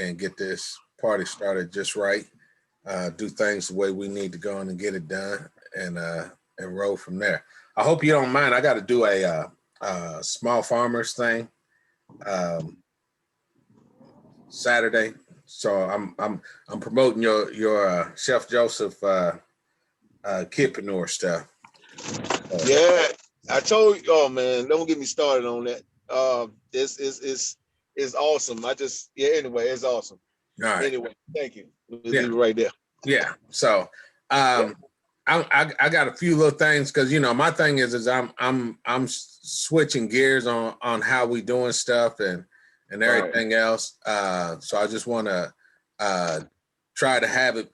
and get this party started just right. Do things the way we need to go and get it done, and roll from there. I hope you don't mind. I got to do a small farmers thing Saturday, so I'm promoting your Chef Joseph kidpreneur stuff. Yeah, I told you. Oh man, don't get me started on that. It's awesome. Anyway, it's awesome. All right. Anyway, thank you. We'll Yeah. leave it right there. Yeah. So I got a few little things because my thing is I'm switching gears on how we doing stuff and everything else. So I just want to try to have it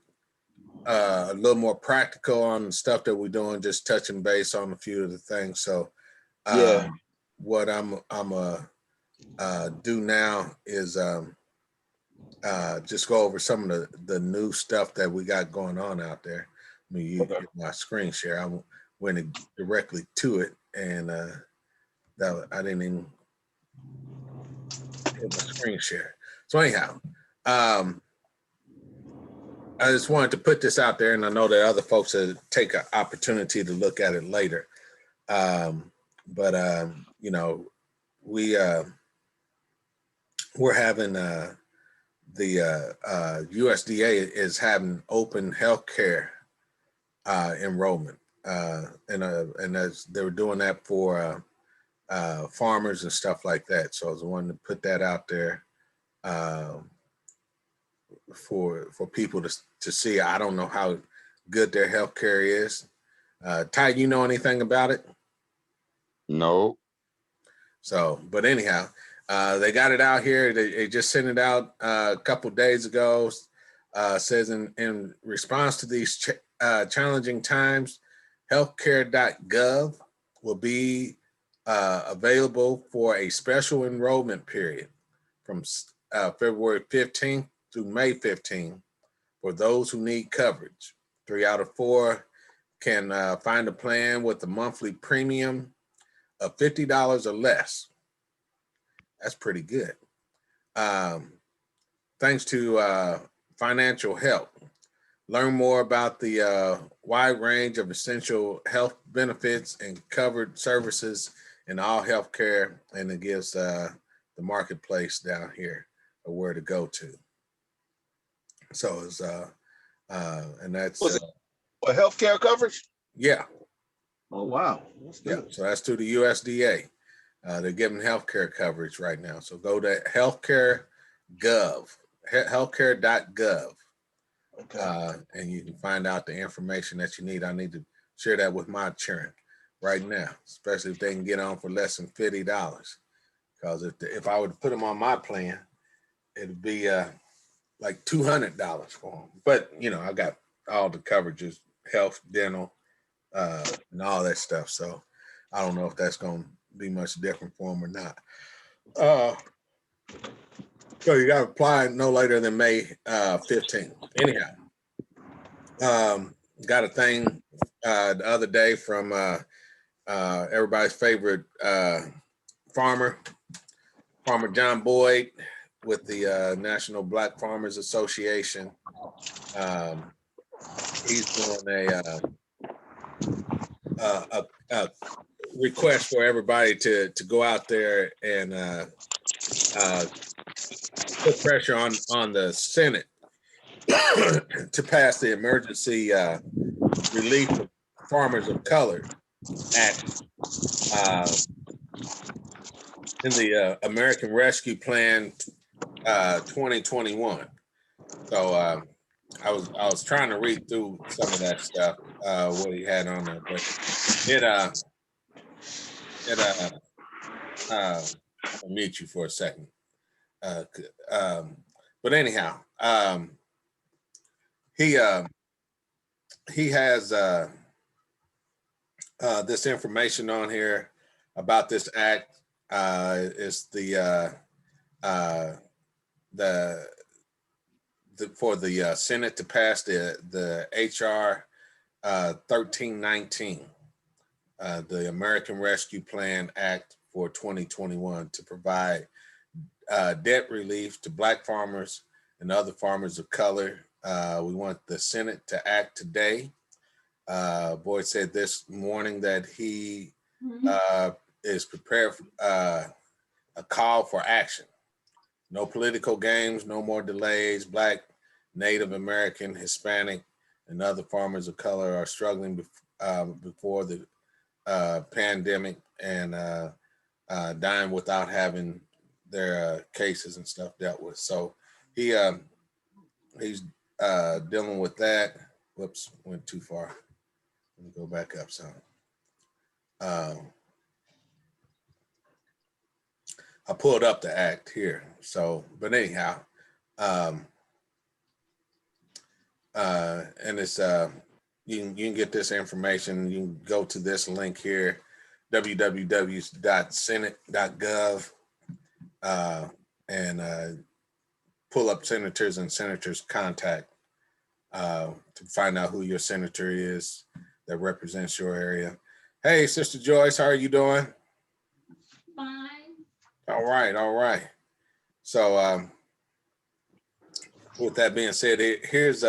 a little more practical on the stuff that we're doing, just touching base on a few of the things. So what I'm do now is just go over some of the new stuff that we got going on out there. I mean, you get my screen share. I went directly to it, and that I didn't even hit my screen share. So anyhow, I just wanted to put this out there, and I know that other folks will take an opportunity to look at it later. We're having the USDA is having open healthcare enrollment, and as they were doing that for farmers and stuff like that. So I was wanting to put that out there for people to see. I don't know how good their healthcare is. Ty, you know anything about it? No. So, but anyhow, they got it out here. They just sent it out a couple days ago. Says in response to these challenging times, healthcare.gov will be available for a special enrollment period from February 15th through May 15th for those who need coverage. 3 out of 4 can find a plan with a monthly premium of $50 or less. That's pretty good. Thanks to financial help. Learn more about the wide range of essential health benefits and covered services in all healthcare, and it gives the marketplace down here a where to go to. So it's and that's a healthcare coverage. Yeah. Oh wow. That's good. Yeah. So that's through the USDA. They're giving healthcare coverage right now. So go to healthcare.gov, healthcare.gov, and you can find out the information that you need. I need to share that with my children right now, especially if they can get on for less than $50. Because if I would put them on my plan, it'd be like $200 for them. But I got all the coverages, health, dental, and all that stuff. So I don't know if that's going to be much different for them or not. So you got to apply no later than May 15th. Anyhow, got a thing the other day from everybody's favorite farmer John Boyd with the National Black Farmers Association. He's doing a request for everybody to go out there and put pressure on the Senate to pass the Emergency Relief for Farmers of Color Act in the American Rescue Plan 2021. So I was trying to read through some of that stuff, what he had on there, but I'll mute you for a second. But anyhow, he has this information on here about this act. It's for the Senate to pass the HR 1319, the American Rescue Plan Act for 2021, to provide debt relief to Black farmers and other farmers of color. We want the Senate to act today. Boyd said this morning that he is prepared for a call for action. No political games, no more delays. Black, Native American, Hispanic, and other farmers of color are struggling before the pandemic and dying without having their cases and stuff dealt with. So he's dealing with that. Whoops, went too far. Let me go back up some. I pulled up the act here. So, but anyhow, and it's you can get this information. You can go to this link here, www.senate.gov, and pull up senators and senators contact to find out who your senator is that represents your area. Hey, Sister Joyce, how are you doing? Fine. All right, all right. So with that being said, here's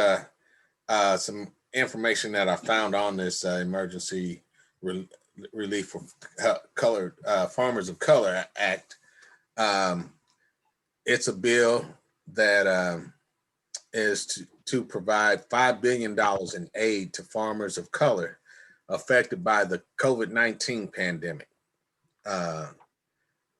some information that I found on this emergency relief for colored farmers of color act. It's a bill that is to provide $5 billion in aid to farmers of color affected by the COVID-19 pandemic.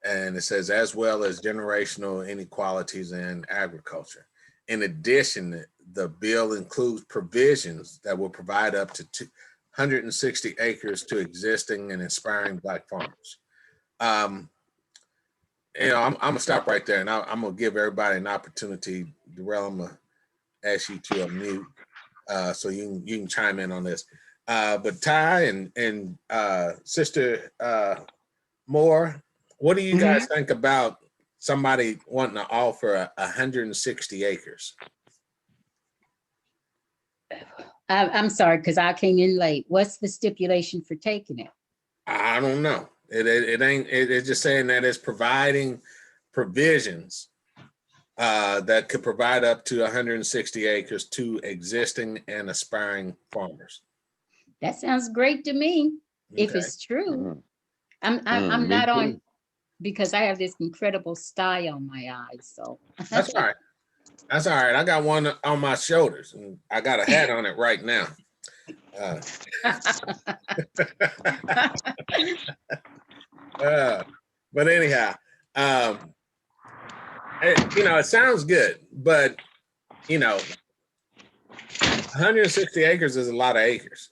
And it says, as well as generational inequalities in agriculture. In addition, the bill includes provisions that will provide up to 260 acres to existing and aspiring Black farmers. You know, I'm gonna stop right there, and I'm gonna give everybody an opportunity. Darrell, I'm gonna ask you to unmute so you can chime in on this. But Ty and Sister Moore, what do you guys think about somebody wanting to offer 160 acres? I'm sorry, because I came in late. What's the stipulation for taking it? I don't know. It's just saying that it's providing provisions that could provide up to 160 acres to existing and aspiring farmers. That sounds great to me. If Okay. it's true. Mm. I'm Me not on too. because I have this incredible sty on my eyes. So That's all right. That's all right. I got one on my shoulders and I got a hat on it right now. But anyhow, you know, it sounds good, but you know, 160 acres is a lot of acres.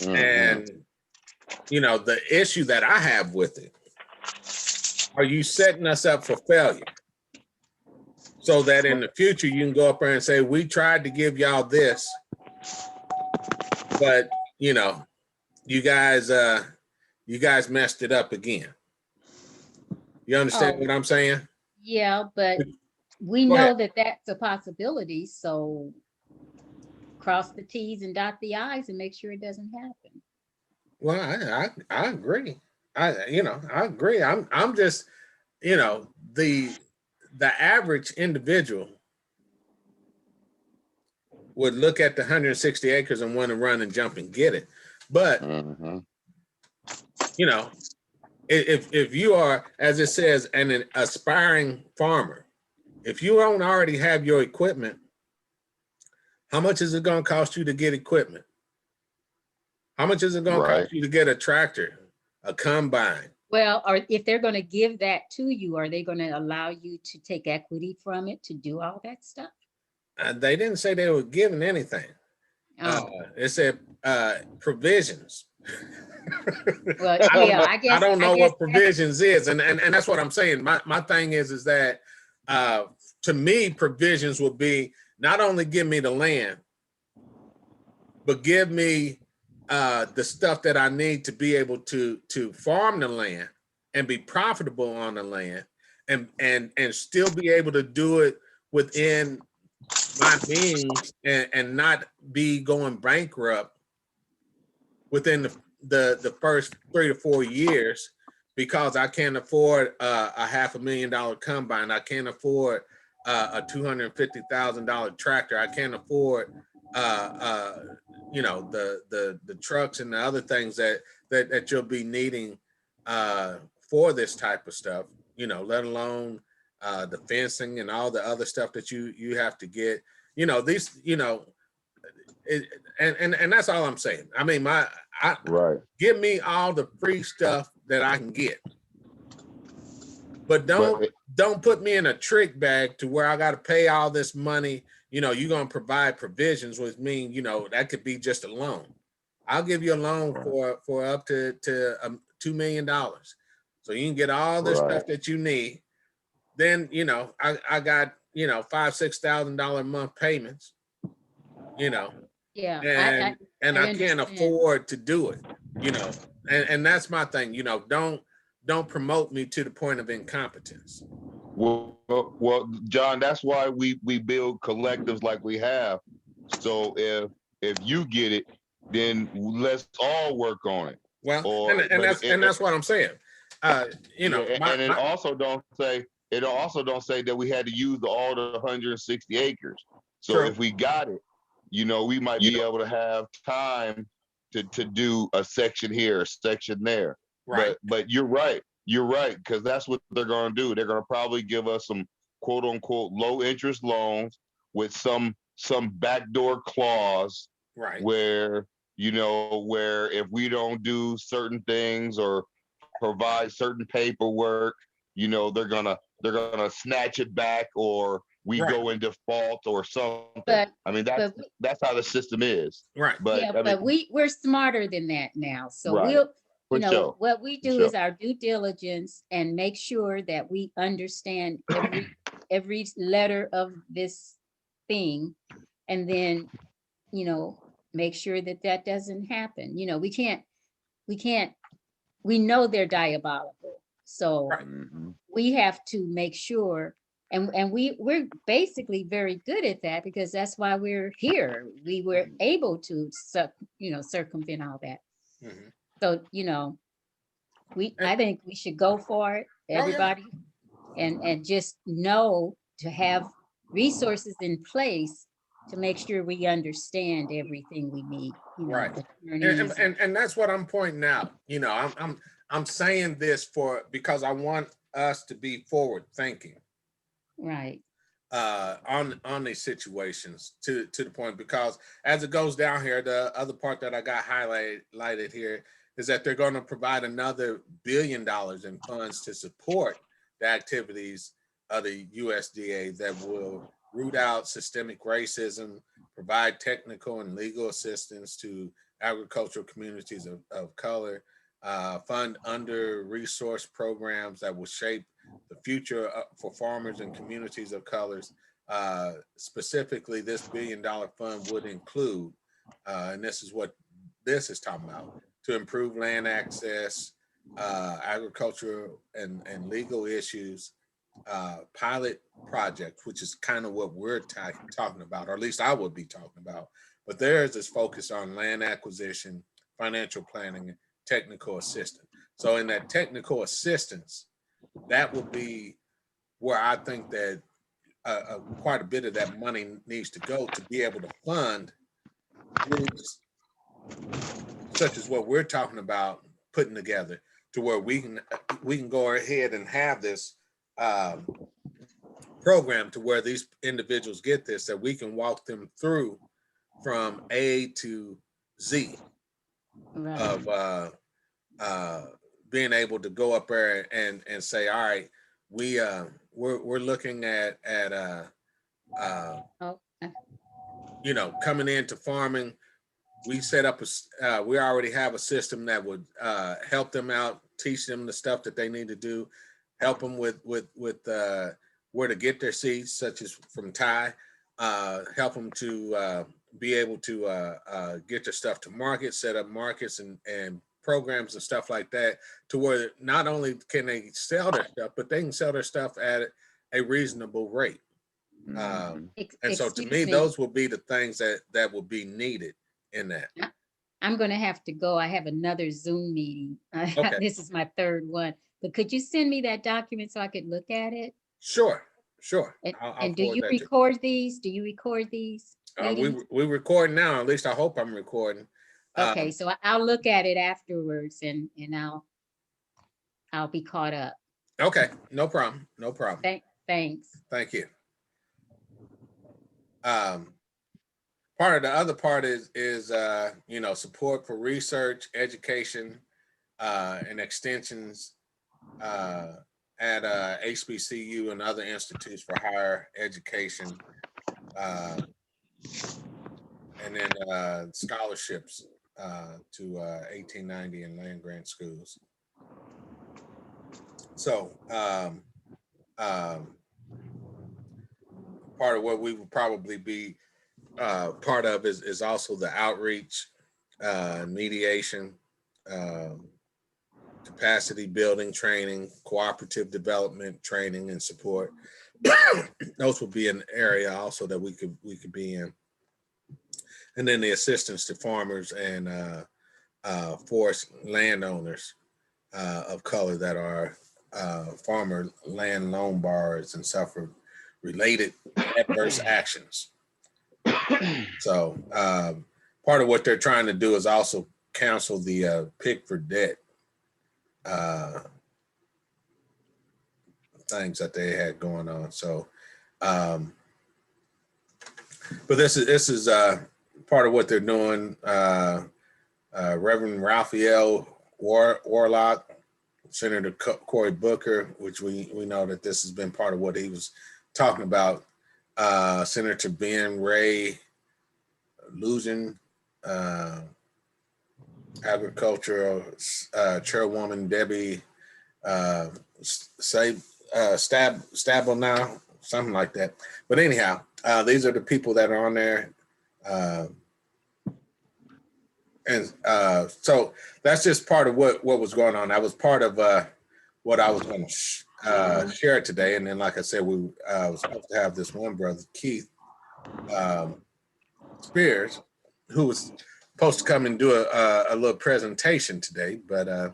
And you know, the issue that I have with it, are you setting us up for failure? So that in the future you can go up there and say, we tried to give y'all this, but you know, you guys messed it up again. You understand what I'm saying? yeah, but we Go know ahead. that that's a possibility. So cross the T's and dot the I's and make sure it doesn't happen. Well, I agree. I agree. I'm just, you know, the average individual would look at the 160 acres and want to run and jump and get it. But you know, if you are, as it says, an aspiring farmer, if you don't already have your equipment, how much is it going to cost you to get equipment? How much is it going to cost you to get a tractor, a combine? Well, or if they're going to give that to you, are they going to allow you to take equity from it to do all that stuff? They didn't say they were giving anything. It said provisions. Well, yeah, I guess I don't know guess what provisions is, and that's what I'm saying. My thing is that to me, provisions would be not only give me the land, but give me the stuff that I need to be able to farm the land and be profitable on the land, and still be able to do it within my means and not be going bankrupt within the first 3 to 4 years because I can't afford a $500,000 combine. I can't afford a $250,000 tractor. I can't afford, the trucks and the other things that you'll be needing for this type of stuff. Let alone the fencing and all the other stuff that you have to get. These, and that's all I'm saying. I mean, Right. give me all the free stuff that I can get, but don't put me in a trick bag to where I got to pay all this money. You're gonna provide provisions, which mean that could be just a loan. I'll give you a loan for up to $2 million, so you can get all the stuff that you need. Then I got $5,000-6,000 a month payments. Yeah, And I can't understand. afford to do it. And that's my thing. Don't promote me to the point of incompetence. Well, John, that's why we build collectives like we have. So if you get it, then let's all work on it. Well, and that's what I'm saying. And it also don't say that we had to use all the 160 acres. So True. if we got it, we might be able to have time to do a section here, a section there. Right. But you're right. You're right, because that's what they're going to do. They're going to probably give us some quote unquote low interest loans with some backdoor clause, right, where where if we don't do certain things or provide certain paperwork, they're gonna snatch it back, or we go in default or something. I mean, that's how the system is. Right. But yeah, but we're smarter than that now. So Right. we'll, what we do is our due diligence and make sure that we understand every letter of this thing, and then make sure that doesn't happen. We know they're diabolical, so Right. we have to make sure, and we're basically very good at that, because that's why we're here. We were able to circumvent all that. Mhm. So I think we should go for it, everybody, and just know to have resources in place to make sure we understand everything we need. Right. attorneys. And that's what I'm pointing out. I'm saying this because I want us to be forward thinking Right. on these situations to the point, because as it goes down here, the other part that I got highlighted here is that they're going to provide another $1 billion in funds to support the activities of the USDA that will root out systemic racism, provide technical and legal assistance to agricultural communities of color, fund under-resourced programs that will shape the future for farmers and communities of colors. Specifically, this $1 billion fund would include, and this is what this is talking about, to improve land access, agricultural and legal issues, pilot projects, which is kind of what we're talking about, or at least I would be talking about. But theirs is focused on land acquisition, financial planning, and technical assistance. So in that technical assistance, that will be where I think that quite a bit of that money needs to go to be able to fund groups such as what we're talking about putting together, to where we can go ahead and have this program to where these individuals get this, that we can walk them through from A to Z of being able to go up there and say, all right, we're looking at coming into farming. We set up we already have a system that would help them out, teach them the stuff that they need to do, help them with where to get their seeds, such as from Thai, help them to be able to get their stuff to market, set up markets and programs and stuff like that, to where not only can they sell their stuff, but they can sell their stuff at a reasonable rate. And so to me, those will be the things that will be needed in that. I'm going to have to go. I have another Zoom meeting. Okay. This is my third one. But could you send me that document so I could look at it? Sure. Sure. And, I'll and do forward you that to record these? Do you record these meetings? we record now. At least I hope I'm recording. Okay, so I'll look at it afterwards and I'll be caught up. Okay, no problem. No problem. Thanks. Thank you. Part of the other part is you know, support for research, education, and extensions at HBCU and other institutes for higher education, and then scholarships to 1890 and land grant schools. So part of what we would probably be part of is also the outreach, mediation, capacity building training, cooperative development training and support. Those would be an area also that we could be in. And then the assistance to farmers and forest landowners of color that are farmer land loan borrowers and suffer related adverse actions. So part of what they're trying to do is also cancel the PIC for debt things that they had going on. So, but this is part of what they're doing. Reverend Raphael Warlock, Senator Cory Booker, which we know that this has been part of what he was talking about. Senator Ben Ray Luzin, Agricultural Chairwoman Debbie Stabble now, something like that. But anyhow, these are the people that are on there. And so that's just part of what was going on. That was part of what I was going to share today. And then, like I said, we was supposed to have this one brother, Keith Spears, who was supposed to come and do a little presentation today. But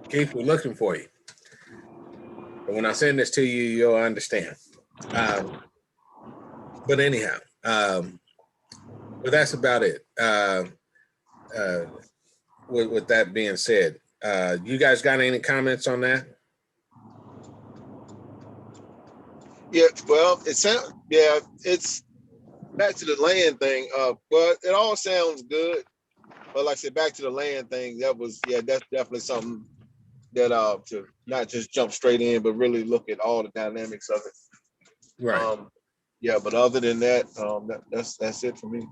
Keith, we're looking for you. But when I send this to you, you'll understand. But anyhow, but that's about it. With that being said, you guys got any comments on that? Yeah, well, it's back to the land thing. But it all sounds good. But like I said, back to the land thing, that's definitely something that to not just jump straight in, but really look at all the dynamics of it. Right. But other than that, that's it for me.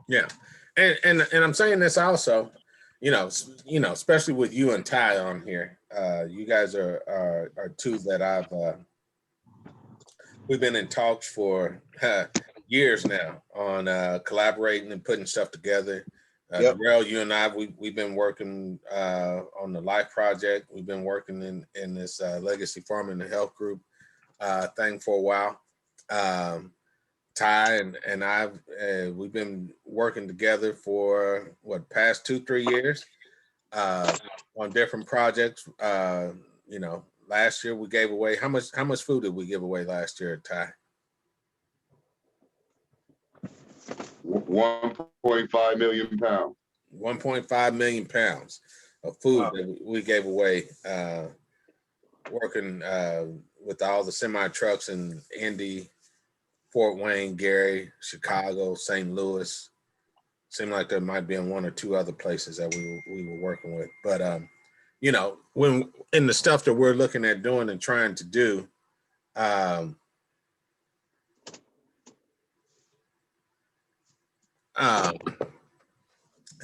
Yeah, and I'm saying this also, you know, especially with you and Ty on here. You guys are two that we've been in talks for years now on collaborating and putting stuff together. Darrell, you and I, we've been working on the Life Project. We've been working in this Legacy Farming and Health Group thing for a while. Ty and I've we've been working together for past 2-3 years on different projects. You know, last year we gave away how much food did we give away last year, Ty? 1.5 million pounds. 1.5 million pounds of food that we gave away, working with all the semi trucks in Indy, Fort Wayne, Gary, Chicago, St. Louis. Seemed like there might be in 1 or 2 other places that we were working with. But you know, when in the stuff that we're looking at doing and trying to do, and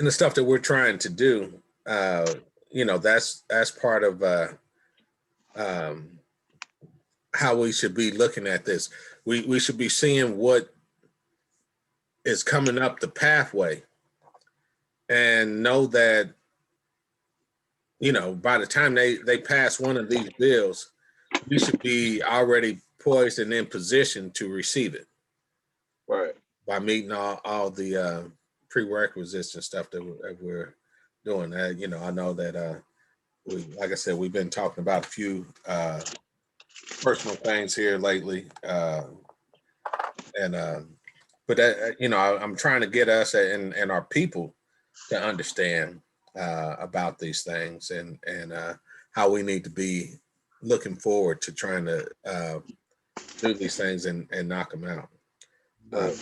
the stuff that we're trying to do, you know, that's part of how we should be looking at this. We should be seeing what is coming up the pathway and know that, you know, by the time they pass one of these bills, we should be already poised and in position to receive it. Right. By meeting all the prerequisites and stuff that we're doing. You know, I know that like I said, we've been talking about a few personal things here lately. And but that, I'm trying to get us and our people to understand about these things and how we need to be looking forward to trying to do these things and knock them out. Right.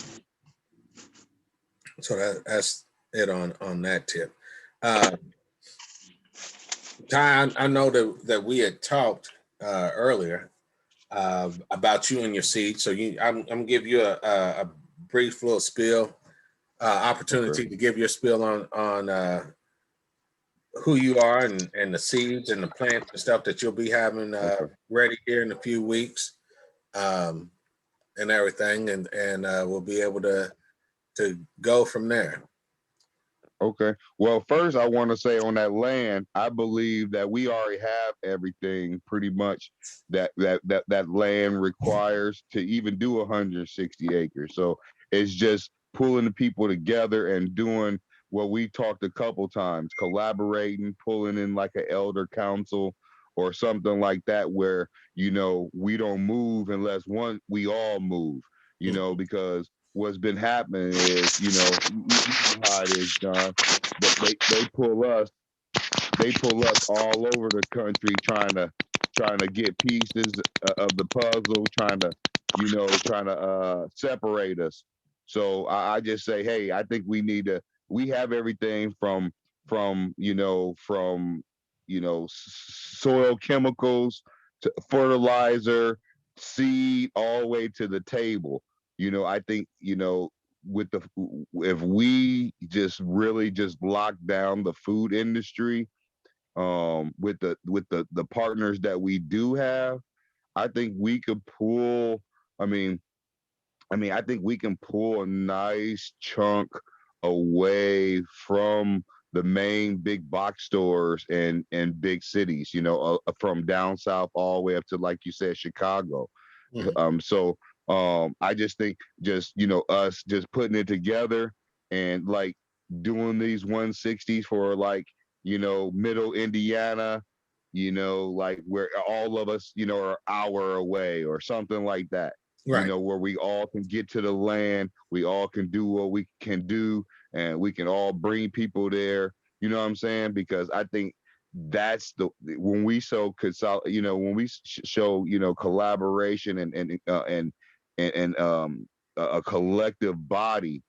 So that's it on that tip. Uh, Ty, I know that we had talked earlier about you and your seed. So I'm gonna give you a brief little spiel, opportunity Okay. to give your spiel on who you are and the seeds and the plants and stuff that you'll be having Okay. ready here in a few weeks, um, and everything, and we'll be able to go from there. Okay. Well, first I want to say on that land, I believe that we already have everything pretty much that land requires to even do 160 acres. So it's just pulling the people together and doing what we talked a couple times, collaborating, pulling in like an elder council or something like that, where we don't move unless we all move, Mhm. because what's been happening is, you know how it is, John. They pull us all over the country trying to get pieces of the puzzle, trying to separate us. So I just say, hey, I think we have everything from soil chemicals to fertilizer, seed, all the way to the table. I think, with the if we just really just lock down the food industry, with the partners that we do have, I think we could pull. I mean, I think we can pull a nice chunk away from the main big box stores and big cities, from down south all the way up to, like you said, Chicago. Mhm. So I just think, just us just putting it together and like doing these 160s for, like, middle Indiana, like where all of us, are an hour away or something like that, Right, where we all can get to the land, we all can do what we can do, and we can all bring people there. You know what I'm saying? Because I think that's when we when we show, collaboration and a collective body,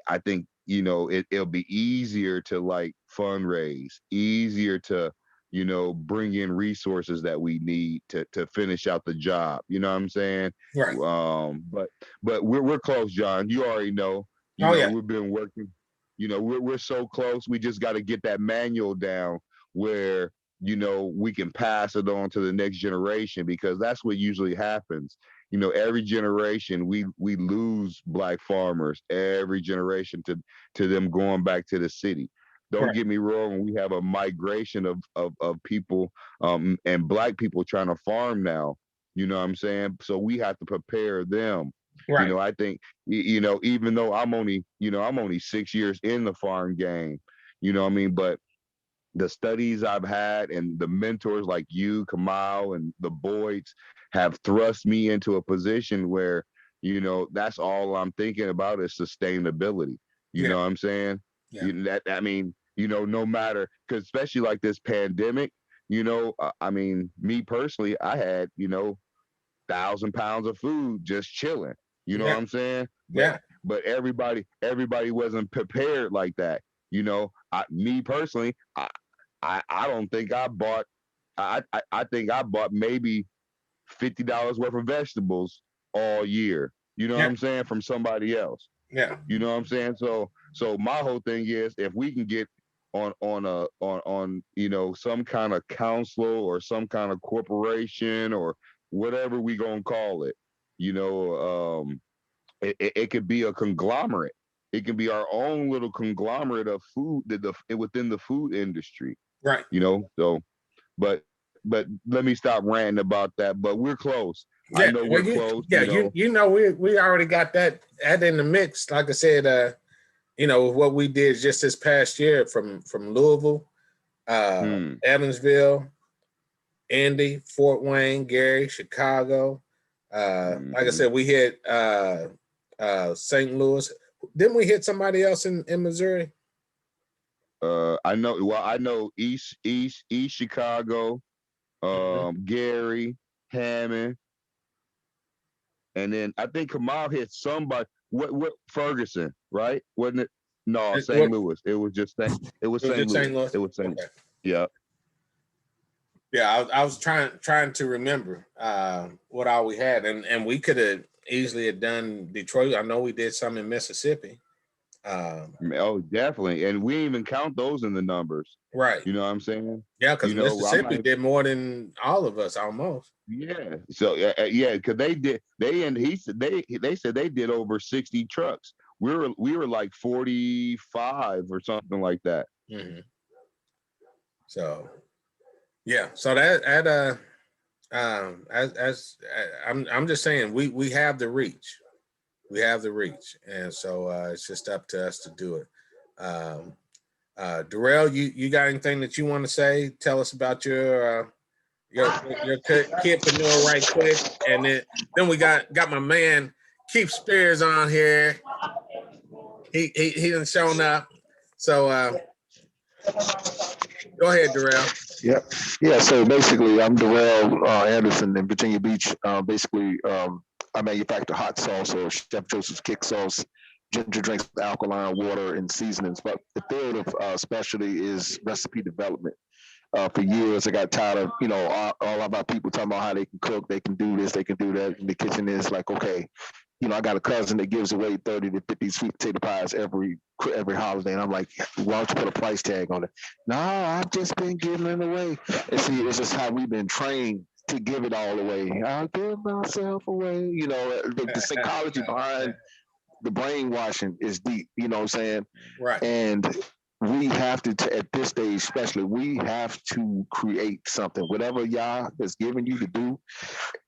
I think, it'll be easier to like fundraise, easier to, bring in resources that we need to finish out the job. You know what I'm saying? right. But we're close, John. You already know. Oh yeah, We've been working. We're so close. We just got to get that manual down where, we can pass it on to the next generation, because that's what usually happens. Every generation we lose Black farmers every generation to them going back to the city. Don't right, get me wrong, we have a migration of people, and Black people trying to farm now. You know what I'm saying? So we have to prepare them. right. I think, even though I'm only 6 years in the farm game, what I mean? But the studies I've had and the mentors like you, Kamal, and the Boyds have thrust me into a position where, that's all I'm thinking about is sustainability. You Yeah, know what I'm saying? yeah, I mean, no matter, because especially like this pandemic, I mean, me personally, I had, 1,000 pounds of food just chilling. You know what yeah, I'm saying? But yeah, everybody wasn't prepared like that. Me personally, I don't think I bought. I think I bought maybe $50 worth of vegetables all year. You know what yeah, I'm saying, from somebody else. yeah, You know what I'm saying? So my whole thing is, if we can get on some kind of council or some kind of corporation or whatever we gonna call it, it could be a conglomerate. It can be our own little conglomerate of food within the food industry. right. So, but let me stop ranting about that. But we're close. I Yeah, know well, we're close. we already got that in the mix. Like I said, what we did just this past year from Louisville, Hmm. Evansville, Indy, Fort Wayne, Gary, Chicago. Like I said, we hit St. Louis. Didn't we hit somebody else in Missouri? I know. Well, I know East Chicago, Gary, Hammond, and then I think Kamal hit somebody. What Ferguson, right? Wasn't it? No, St. Louis. It was just St. It was St. Louis. It was St. Okay. Yeah. Yeah, I was trying to remember what all we had, and we could have easily had done Detroit. I know we did some in Mississippi. Oh, definitely, and we didn't even count those in the numbers. Right. You know what I'm saying? Yeah, because You know, Mississippi did more than all of us almost. Yeah. So yeah, because they did. He said they said they did over 60 trucks. We were like 45 or something like that. Mm-hmm. So yeah, so that as I'm just saying we have the reach. We have the reach, and so it's just up to us to do it. Darrell, you got anything that you want to say? Tell us about your kidpreneur right quick, and then we got my man Keith Spears on here. He done shown up, so go ahead, Darrell. Yep. Yeah. So basically, I'm Darrell Anderson in Virginia Beach. Basically, I manufacture hot sauce or Chef Joseph's kick sauce, ginger drinks, alkaline water, and seasonings. But the field of specialty is recipe development. For years, I got tired of all of our people talking about how they can cook, they can do this, they can do that. And the kitchen is like, okay, I got a cousin that gives away 30 to 50 sweet potato pies every holiday. And I'm like, why don't you put a price tag on it? No, I've just been giving it away. And see, it's just how we've been trained to give it all away. I'll give myself away. The psychology behind the brainwashing is deep, you know what I'm saying? Right. And we have to, at this stage especially, we have to create something. Whatever Yah has given you to do,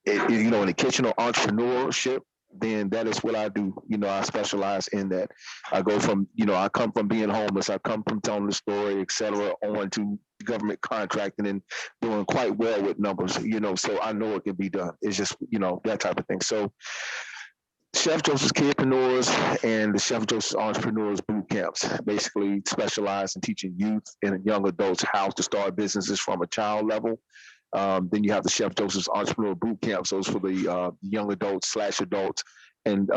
in the kitchen or entrepreneurship, then that is what I do. I specialize in that. I go from, I come from being homeless. I come from telling the story, et cetera, on to government contracting and doing quite well with numbers, so I know it can be done. It's just, that type of thing. So Chef Joseph's Kidpreneurs and the Chef Joseph's Entrepreneurs Boot Camps basically specialize in teaching youth and young adults how to start businesses from a child level. Then you have the Chef Joseph's Entrepreneur Boot Camps, those for the young adults / adults, and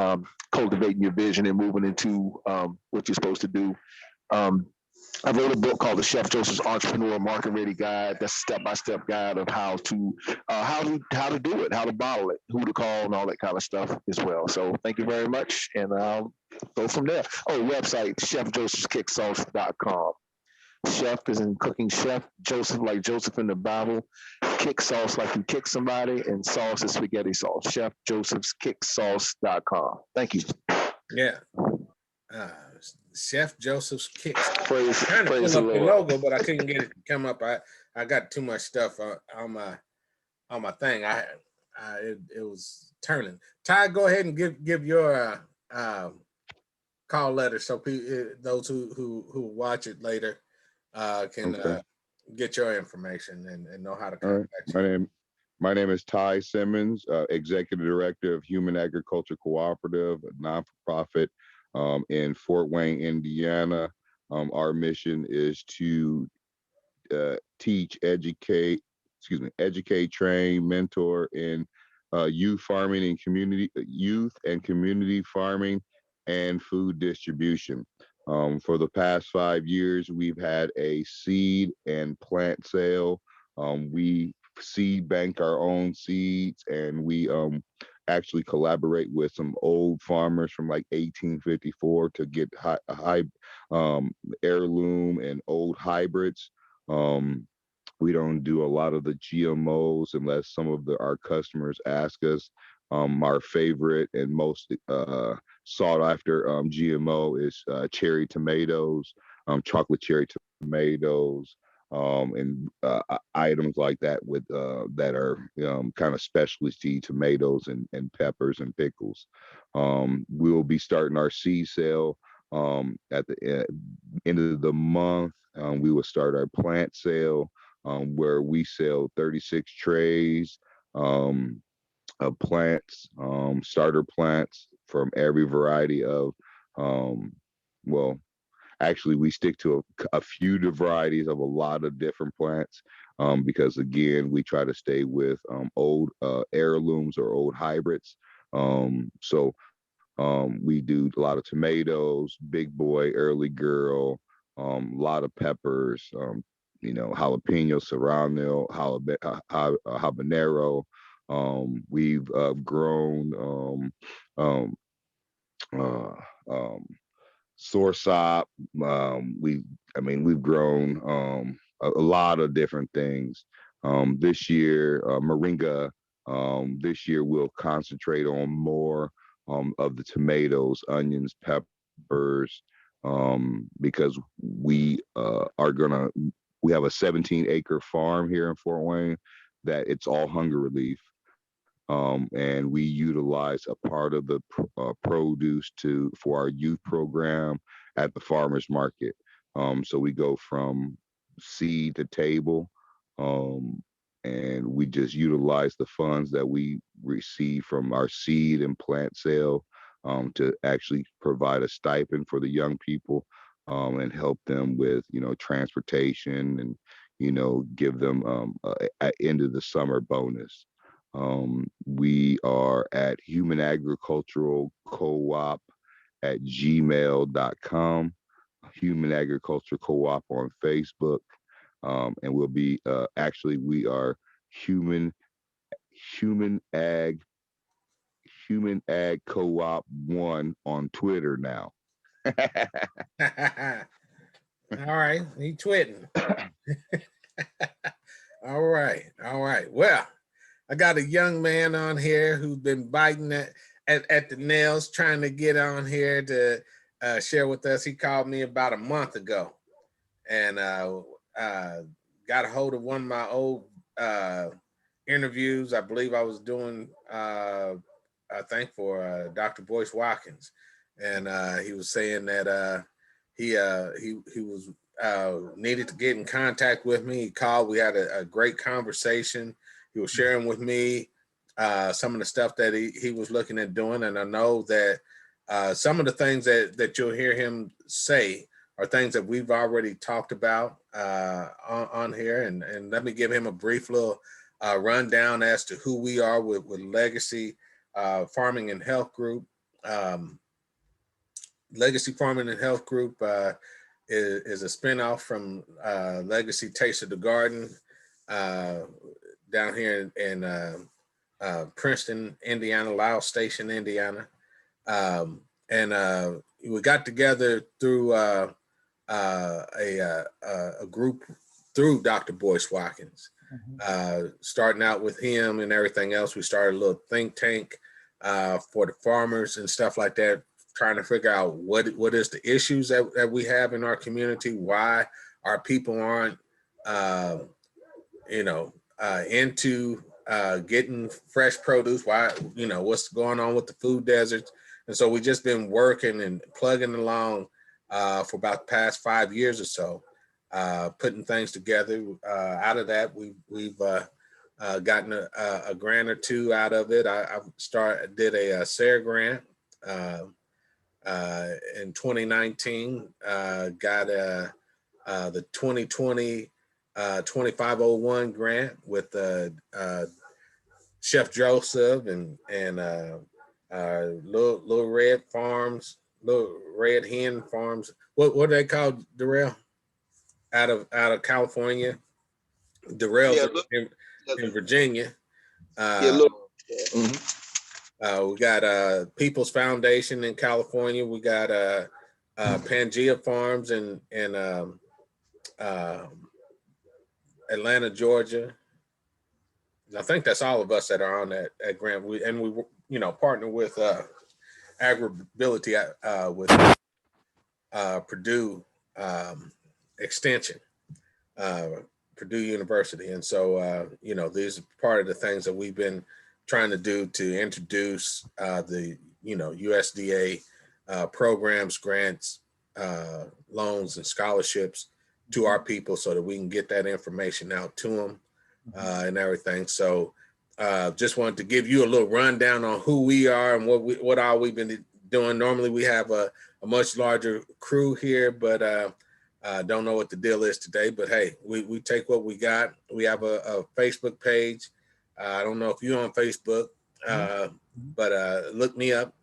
cultivating your vision and moving into what you're supposed to do. I wrote a book called The Chef Joseph's Entrepreneur Market Ready Guide. That's a step-by-step guide of how to do it, how to bottle it, who to call, and all that kind of stuff as well. So thank you very much, and I'll go from there. Oh, website, chefjosephskicksauce.com. Chef is in cooking chef, Joseph like Joseph in the Bible, kick sauce like you kick somebody, and sauce is spaghetti sauce. chefjosephskicksauce.com. Thank you. Yeah. Chef Joseph's Kicks. Praise Trying to pull the up the Lord. logo, but I couldn't get it to come up. I got too much stuff on my thing. It was turning. Ty, go ahead and give your call letter so those who watch it later can get your information and know how to contact you. My name is Ty Simmons, Executive Director of Human Agriculture Cooperative, a non-for-profit in Fort Wayne, Indiana. Our mission is to teach, educate, train, mentor in youth farming and community farming and food distribution. For the past 5 years, we've had a seed and plant sale. We seed bank our own seeds, and we actually collaborate with some old farmers from like 1854 to get high heirloom and old hybrids. We don't do a lot of the GMOs unless some of our customers ask us. Our favorite and most sought after GMO is cherry tomatoes, chocolate cherry tomatoes, and items like that with that are kind of specialty tomatoes and peppers and pickles. We'll be starting our seed sale at the end of the month. We will start our plant sale where we sell 36 trays of plants, starter plants from every variety of, well, actually, we stick to a few varieties of a lot of different plants because, again, we try to stay with old heirlooms or old hybrids. We do a lot of tomatoes, big boy, early girl, a lot of peppers, jalapeno, serrano, habanero. We've grown um, uh, um, Sorsop. We've grown a lot of different things. This year, moringa. This year, we'll concentrate on more of the tomatoes, onions, peppers, because we have a 17-acre farm here in Fort Wayne that it's all hunger relief. And we utilize a part of the produce for our youth program at the farmers market. So we go from seed to table, and we just utilize the funds that we receive from our seed and plant sale to actually provide a stipend for the young people and help them with transportation and give them a end of the summer bonus. We are at Human Agricultural Co-op at gmail.com, Human Agriculture Co-op on Facebook. And we'll be we are human human ag human ag co-op 1 on Twitter now. All right, he twitting. All right. Well, I got a young man on here who's been biting at the nails, trying to get on here to share with us. He called me about a month ago and got a hold of one of my old interviews. I believe I was doing, I think for Dr. Boyce Watkins. And he was saying that he was needed to get in contact with me. He called. We had a great conversation. He was sharing with me some of the stuff that he was looking at doing. And I know that some of the things that you'll hear him say are things that we've already talked about on here. And let me give him a brief little rundown as to who we are with Legacy Farming and Health Group. Legacy Farming and Health Group is a spinoff from Legacy Taste of the Garden down here in Princeton, Indiana, Lyle Station, Indiana. And we got together through a group through Dr. Boyce Watkins. Starting out with him and everything else, we started a little think tank for the farmers and stuff like that, trying to figure out what is the issues that we have in our community, why our people aren't, into getting fresh produce, why, what's going on with the food deserts. And so we just been working and plugging along for about the past 5 years or so, putting things together. Out of that, we've gotten a grant or two out of it. I did a SARE grant in 2019, got the 2020 2501 grant with Chef Joseph and Little Red Farms, Little Red Hen Farms. What are they called, Darrell? Out of California, Darrell's in Virginia. We got People's Foundation in California. We got Pangea Farms in Atlanta, Georgia. I think that's all of us that are on that grant. We partner with Agribility with Purdue Extension, Purdue University. And so, these are part of the things that we've been trying to do to introduce the, USDA programs, grants, loans, and scholarships to our people so that we can get that information out to them and everything. So just wanted to give you a little rundown on who we are and what all we've been doing. Normally we have a much larger crew here, but don't know what the deal is today. But hey, we take what we got. We have a Facebook page. I don't know if you're on Facebook, but look me up,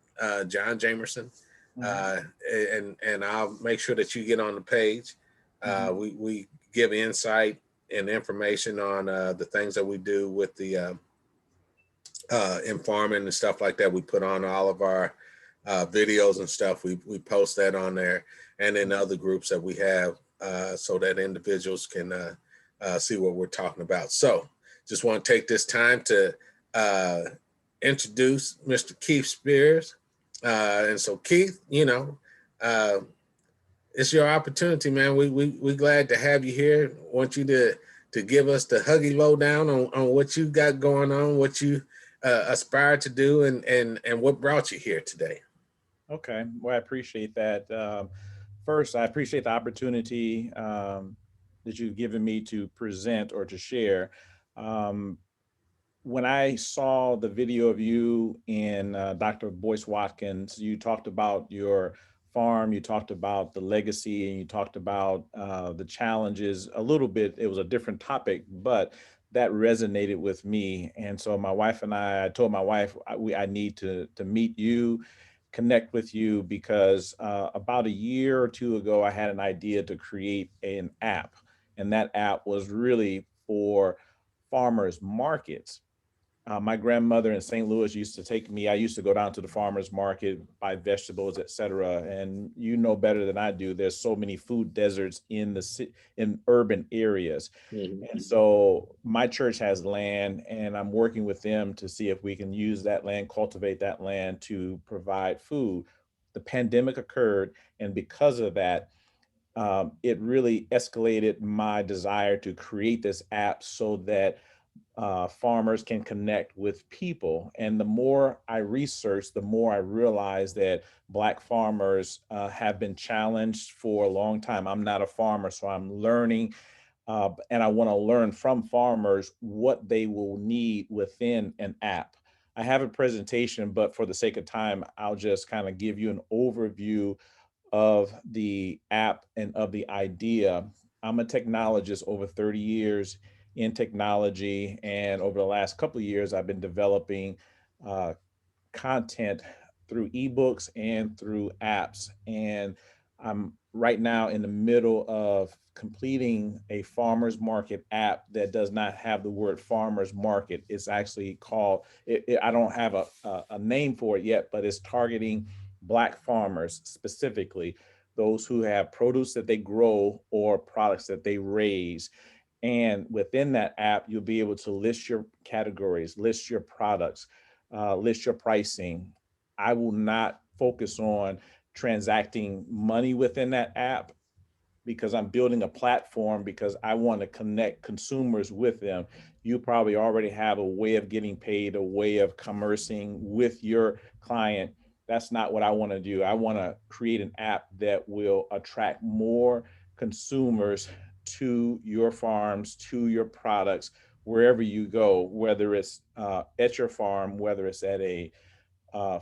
John Jamerson, and I'll make sure that you get on the page. We give insight and information on the things that we do with the in farming and stuff like that. We put on all of our videos and stuff. We post that on there, and in other groups that we have, so that individuals can see what we're talking about. So just want to take this time to introduce Mr. Keith Spears. And so Keith, it's your opportunity, man. We glad to have you here. Want you to give us the huggy lowdown on what you got going on, what you aspire to do, and what brought you here today. Okay, well, I appreciate that. First, I appreciate the opportunity that you've given me to present or to share. When I saw the video of you and Dr. Boyce Watkins, you talked about your farm, you talked about the legacy, and you talked about the challenges a little bit. It was a different topic, but that resonated with me. And so my wife and I told my wife, I need to meet you, connect with you, because about a year or two ago, I had an idea to create an app. And that app was really for farmers markets. My grandmother in St. Louis used to take me. I used to go down to the farmers market, buy vegetables, et cetera. And you know better than I do, there's so many food deserts in urban areas. And so my church has land, and I'm working with them to see if we can use that land, cultivate that land to provide food. The pandemic occurred, and because of that, it really escalated my desire to create this app so that farmers can connect with people. And the more I research, the more I realize that Black farmers have been challenged for a long time. I'm not a farmer, so I'm learning, and I want to learn from farmers what they will need within an app. I have a presentation, but for the sake of time, I'll just kind of give you an overview of the app and of the idea. I'm a technologist over 30 years in technology, and over the last couple of years, I've been developing content through ebooks and through apps. And I'm right now in the middle of completing a farmers market app that does not have the word farmers market. It's actually called, I don't have a name for it yet, but it's targeting Black farmers specifically, those who have produce that they grow or products that they raise. And within that app, you'll be able to list your categories, list your products, list your pricing. I will not focus on transacting money within that app, because I'm building a platform because I want to connect consumers with them. You probably already have a way of getting paid, a way of commercing with your client. That's not what I want to do. I want to create an app that will attract more consumers to your farms, to your products, wherever you go, whether it's at your farm, whether it's at a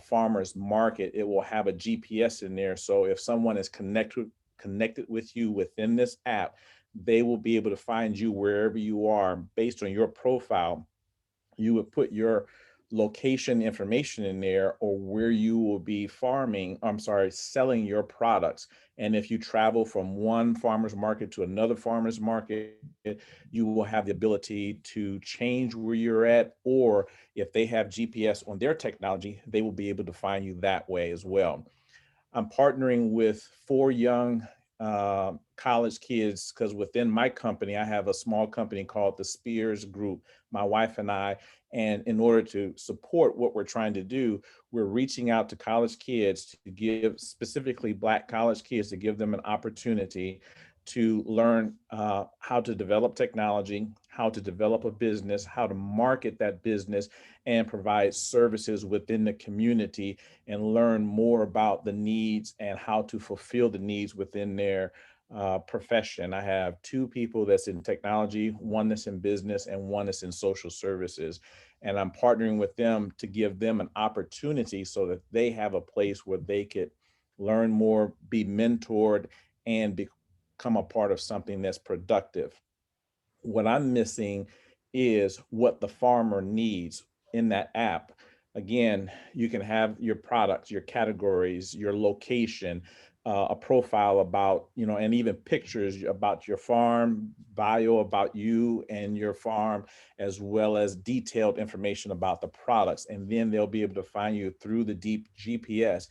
farmer's market. It will have a GPS in there. So if someone is connected with you within this app, they will be able to find you wherever you are based on your profile. You would put your location information in there, or where you will be selling your products. And if you travel from one farmer's market to another farmer's market, you will have the ability to change where you're at, or if they have GPS on their technology, they will be able to find you that way as well. I'm partnering with 4 young college kids, because within my company, I have a small company called the Spears Group, my wife and I. And in order to support what we're trying to do, we're reaching out to college kids to give, specifically Black college kids, to give them an opportunity to learn how to develop technology, how to develop a business, how to market that business, and provide services within the community, and learn more about the needs and how to fulfill the needs within their profession. I have two people that's in technology, one that's in business, and one that's in social services. And I'm partnering with them to give them an opportunity so that they have a place where they could learn more, be mentored, and become a part of something that's productive. What I'm missing is what the farmer needs in that app. Again, you can have your products, your categories, your location, a profile about, and even pictures about your farm, bio about you and your farm, as well as detailed information about the products. And then they'll be able to find you through the deep GPS.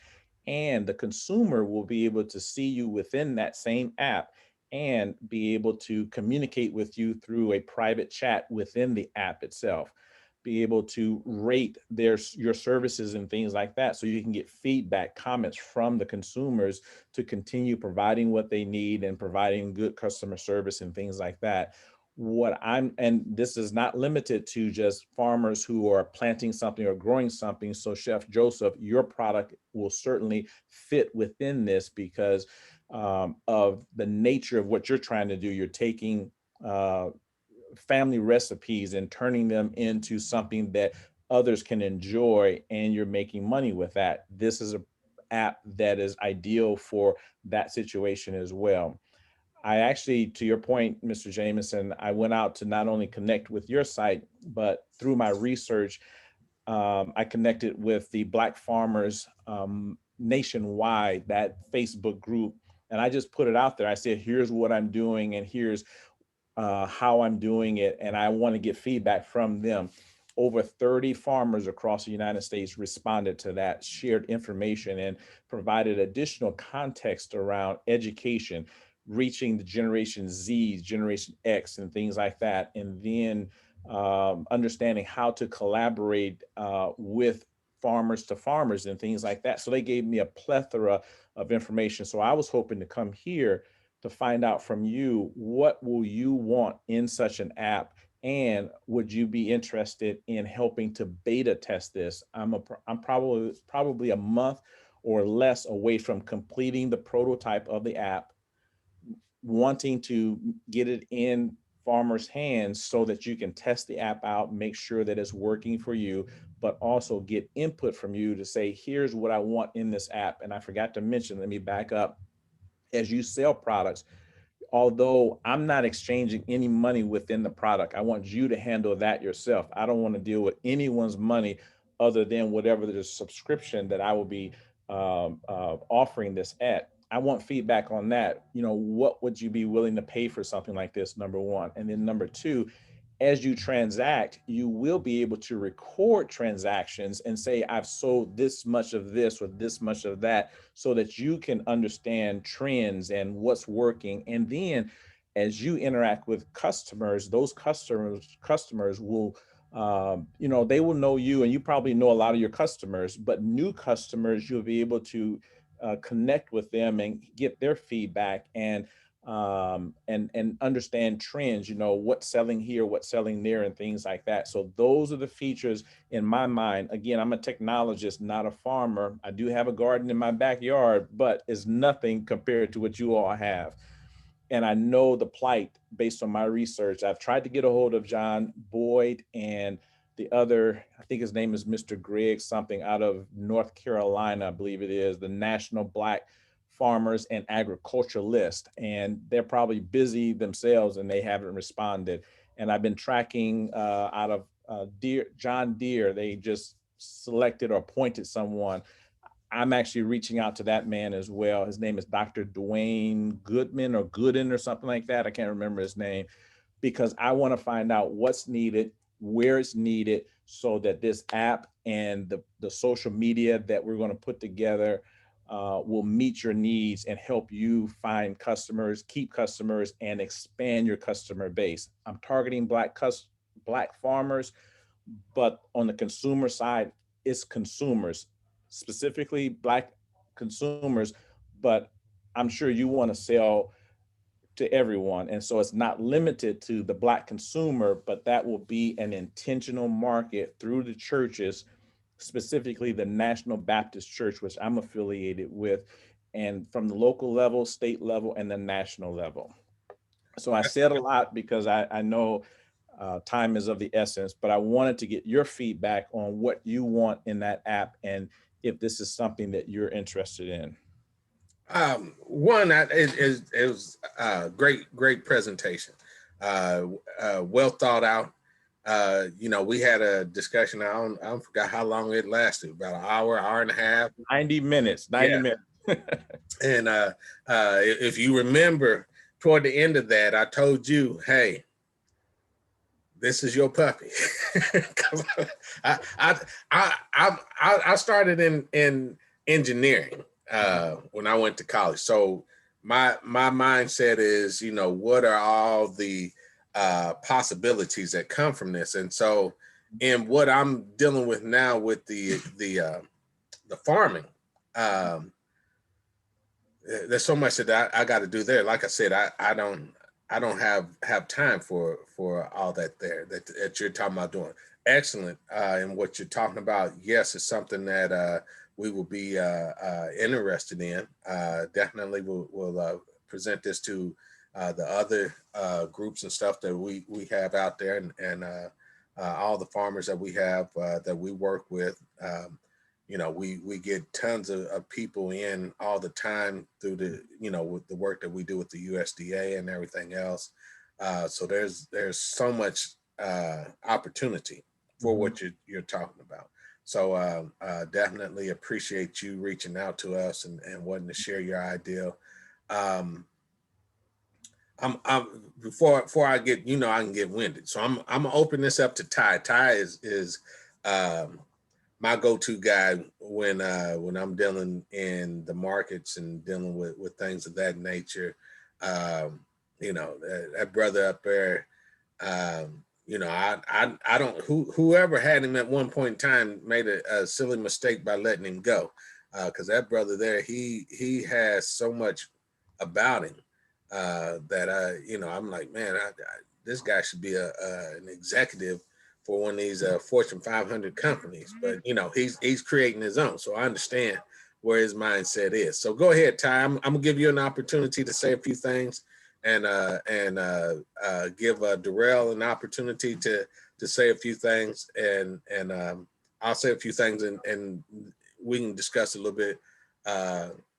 And the consumer will be able to see you within that same app and be able to communicate with you through a private chat within the app itself, be able to rate your services and things like that, so you can get feedback, comments from the consumers to continue providing what they need and providing good customer service and things like that. And this is not limited to just farmers who are planting something or growing something. So Chef Joseph, your product will certainly fit within this because of the nature of what you're trying to do. You're taking family recipes and turning them into something that others can enjoy, and you're making money with that. This is a app that is ideal for that situation as well. I actually, to your point, Mr. Jameson, I went out to not only connect with your site, but through my research, I connected with the Black Farmers nationwide, that Facebook group, and I just put it out there. I said, here's what I'm doing, and here's how I'm doing it, and I want to get feedback from them. Over 30 farmers across the United States responded to that, shared information, and provided additional context around education, reaching the Generation Z, Generation X, and things like that. And then understanding how to collaborate with farmers to farmers and things like that. So they gave me a plethora of information. So I was hoping to come here to find out from you, what will you want in such an app, and would you be interested in helping to beta test this? I'm probably a month or less away from completing the prototype of the app, wanting to get it in farmers' hands so that you can test the app out, make sure that it's working for you, but also get input from you to say, here's what I want in this app. And I forgot to mention, let me back up. As you sell products, although I'm not exchanging any money within the product, I want you to handle that yourself. I don't want to deal with anyone's money other than whatever the subscription that I will be offering this at. I want feedback on that. What would you be willing to pay for something like this? Number one. And then number two, as you transact, you will be able to record transactions and say, I've sold this much of this or this much of that, so that you can understand trends and what's working. And then as you interact with customers, those customers will, they will know you, and you probably know a lot of your customers, but new customers, you'll be able to connect with them and get their feedback, and understand trends, what's selling here, what's selling there, and things like that. So those are the features in my mind. Again, I'm a technologist, not a farmer. I do have a garden in my backyard, but it's nothing compared to what you all have. And I know the plight based on my research. I've tried to get a hold of John Boyd and the other, I think his name is Mr. Greg something, out of North Carolina, I believe it is, the National Black Farmers and Agriculturalists. And they're probably busy themselves and they haven't responded. And I've been tracking out of John Deere. They just selected or appointed someone. I'm actually reaching out to that man as well. His name is Dr. Dwayne Goodman or Gooden or something like that. I can't remember his name, because I want to find out what's needed, where it's needed, so that this app and the social media that we're going to put together will meet your needs and help you find customers, keep customers, and expand your customer base. I'm targeting Black farmers, but on the consumer side, it's consumers, specifically Black consumers, but I'm sure you want to sell to everyone. And so it's not limited to the Black consumer, but that will be an intentional market through the churches, specifically the National Baptist Church, which I'm affiliated with. and from the local level, state level, and the national level. So I said a lot because I know time is of the essence, but I wanted to get your feedback on what you want in that app and if this is something that you're interested in. One, it was great presentation, well thought out. We had a discussion. I don't forgot how long it lasted, about an hour and a half. 90 minutes, 90 minutes. And if you remember, toward the end of that, I told you, hey, this is your puppy. I started in engineering when I went to college. So my mindset is, what are all the possibilities that come from this? And so in what I'm dealing with now with the farming, there's so much that I got to do there. Like I said, I don't have time for all that there that you're talking about doing. Excellent. And what you're talking about, yes, is something that we will be interested in. Definitely we'll present this to the other groups and stuff that we have out there, and all the farmers that we have that we work with. We get tons of people in all the time through with the work that we do with the USDA and everything else. So there's so much opportunity for what you're talking about. So definitely appreciate you reaching out to us and wanting to share your idea. I'm before I get, I can get winded. So I'm gonna open this up to Ty. Ty is my go-to guy when I'm dealing in the markets and dealing with things of that nature. That brother up there, I don't, whoever had him at one point in time made a silly mistake by letting him go. Cause that brother there, he has so much about him that I'm like, man, this guy should be an executive for one of these Fortune 500 companies, but he's creating his own. So I understand where his mindset is. So go ahead, Ty. I'm gonna give you an opportunity to say a few things, and give Darrell an opportunity to say a few things, and I'll say a few things, and we can discuss a little bit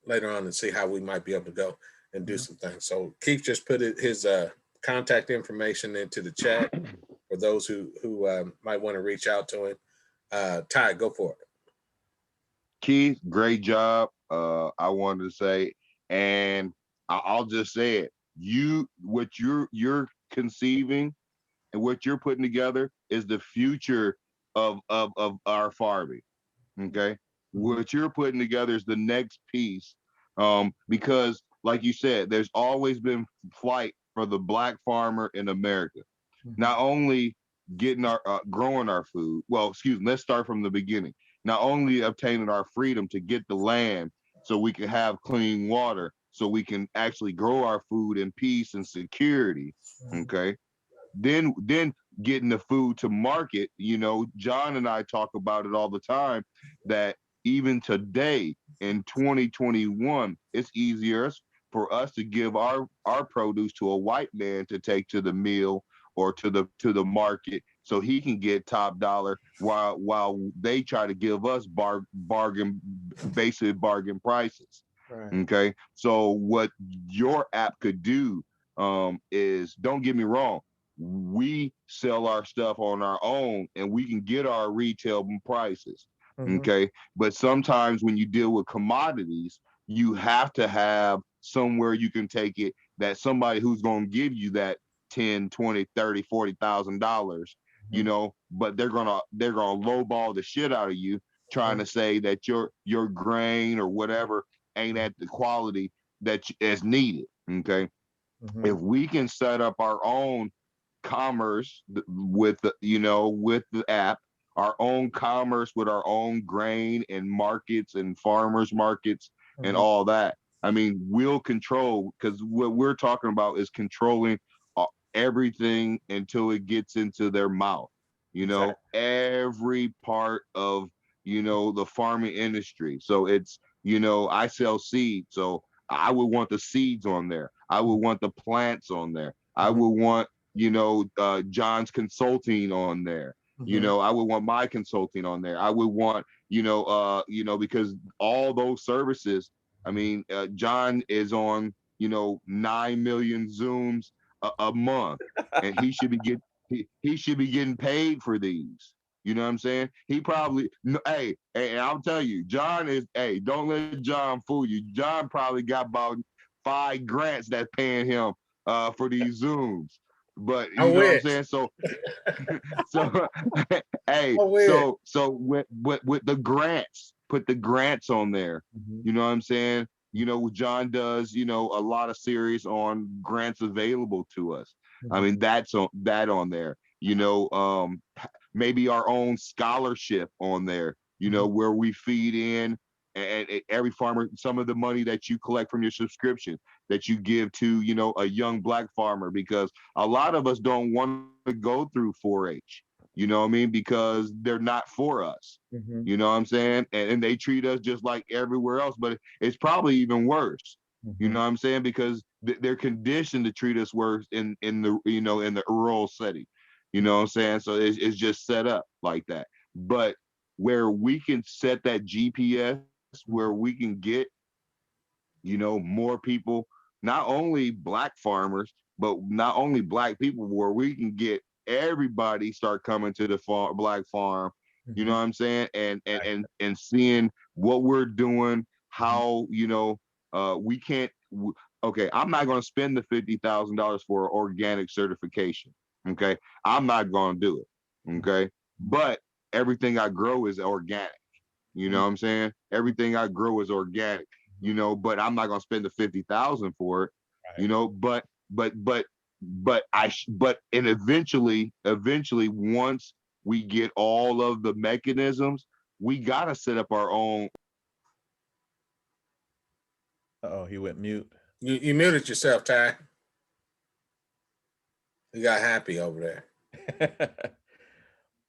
later on and see how we might be able to go and do some things. So Keith just put his contact information into the chat for those who might want to reach out to him. Ty, go for it. Keith, great job. I wanted to say, and I'll just say it. What you're conceiving and what you're putting together is the future of our farming. Okay, what you're putting together is the next piece. Because like you said, there's always been flight for the Black farmer in America. Not only getting our growing our food. Well, excuse me. Let's start from the beginning. Not only obtaining our freedom to get the land so we can have clean water, so we can actually grow our food in peace and security. Okay. Then getting the food to market. John and I talk about it all the time, that even today in 2021, it's easier for us to give our produce to a white man to take to the mill or to the market so he can get top dollar, while they try to give us basic bargain prices. Right. Okay. So what your app could do is, don't get me wrong, we sell our stuff on our own and we can get our retail prices. Okay. But sometimes when you deal with commodities, you have to have somewhere you can take it, that somebody who's going to give you that 10, 20, 30, $40,000, but they're gonna lowball the shit out of you, trying to say that your grain or whatever ain't at the quality that is needed. Okay. If we can set up our own commerce with the app, our own commerce with our own grain and markets and farmers markets and all that, I mean, we'll control, because what we're talking about is controlling everything until it gets into their mouth. Exactly. Every part of the farming industry. So it's I sell seeds, so I would want the seeds on there. I would want the plants on there. I would want, John's consulting on there. I would want my consulting on there. I would want, because all those services, I mean, John is on, 9 million Zooms a month, and he should be getting paid for these. You know what I'm saying? He probably, no, hey, I'll tell you, John is, hey, don't let John fool you. John probably got about 5 grants that's paying him for these Zooms. But I you know what I'm wish. saying? So so hey, I wish. so with the grants, put the grants on there. You know what I'm saying? John does, a lot of series on grants available to us. I mean, that's on that on there. Maybe our own scholarship on there, where we feed in and every farmer, some of the money that you collect from your subscription that you give to, a young Black farmer, because a lot of us don't want to go through 4-H, you know what I mean? Because they're not for us. You know what I'm saying? And they treat us just like everywhere else, but it's probably even worse. You know what I'm saying? Because they're conditioned to treat us worse in the in the rural setting. You know what I'm saying? So it's just set up like that. But where we can set that GPS, where we can get, more people, not only Black farmers, but not only Black people, where we can get everybody start coming to the Black farm. You know what I'm saying? And seeing what we're doing, how, we can't. Okay, I'm not going to spend the $50,000 for organic certification. Okay, I'm not going to do it. Okay, but everything I grow is organic. You know what I'm saying? Everything I grow is organic. But I'm not going to spend the 50,000 for it. And eventually, once we get all of the mechanisms, we got to set up our own. Oh, he went mute. You muted yourself, Ty. You got happy over there.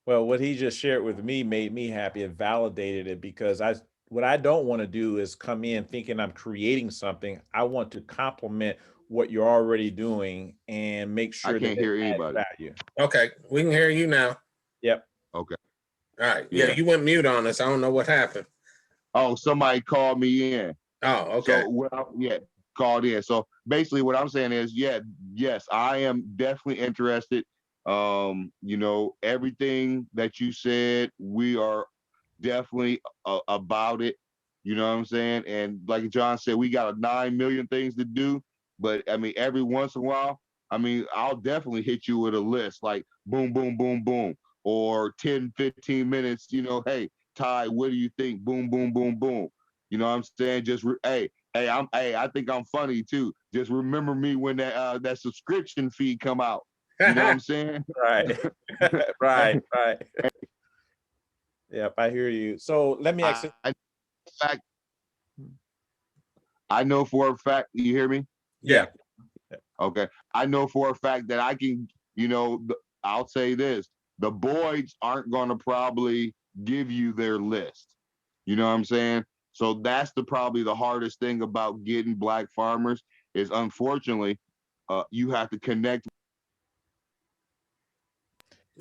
Well, what he just shared with me made me happy. It validated it, because what I don't want to do is come in thinking I'm creating something. I want to complement what you're already doing and make sure I can't that hear it adds anybody. value. Okay, we can hear you now. Yep. Okay. All right. Yeah, you went mute on us. I don't know what happened. Oh, somebody called me in. Oh, okay. So, well, yeah, called in. So basically what I'm saying is, yes, I am definitely interested. Everything that you said, we are definitely about it. You know what I'm saying? And like John said, we got 9 million things to do. But I mean, every once in a while, I mean, I'll definitely hit you with a list, like boom, boom, boom, boom, or 10, 15 minutes, hey, Ty, what do you think? Boom, boom, boom, boom. You know what I'm saying? Just hey, I think I'm funny too. Just remember me when that subscription fee come out. You know what I'm saying? Right. Right. Yep, I hear you. So let me ask you. I know for a fact, you hear me? Yeah. Okay. I know for a fact that I can, I'll say this, the Boyds aren't going to probably give you their list. You know what I'm saying? So that's probably the hardest thing about getting Black farmers is, unfortunately, you have to connect.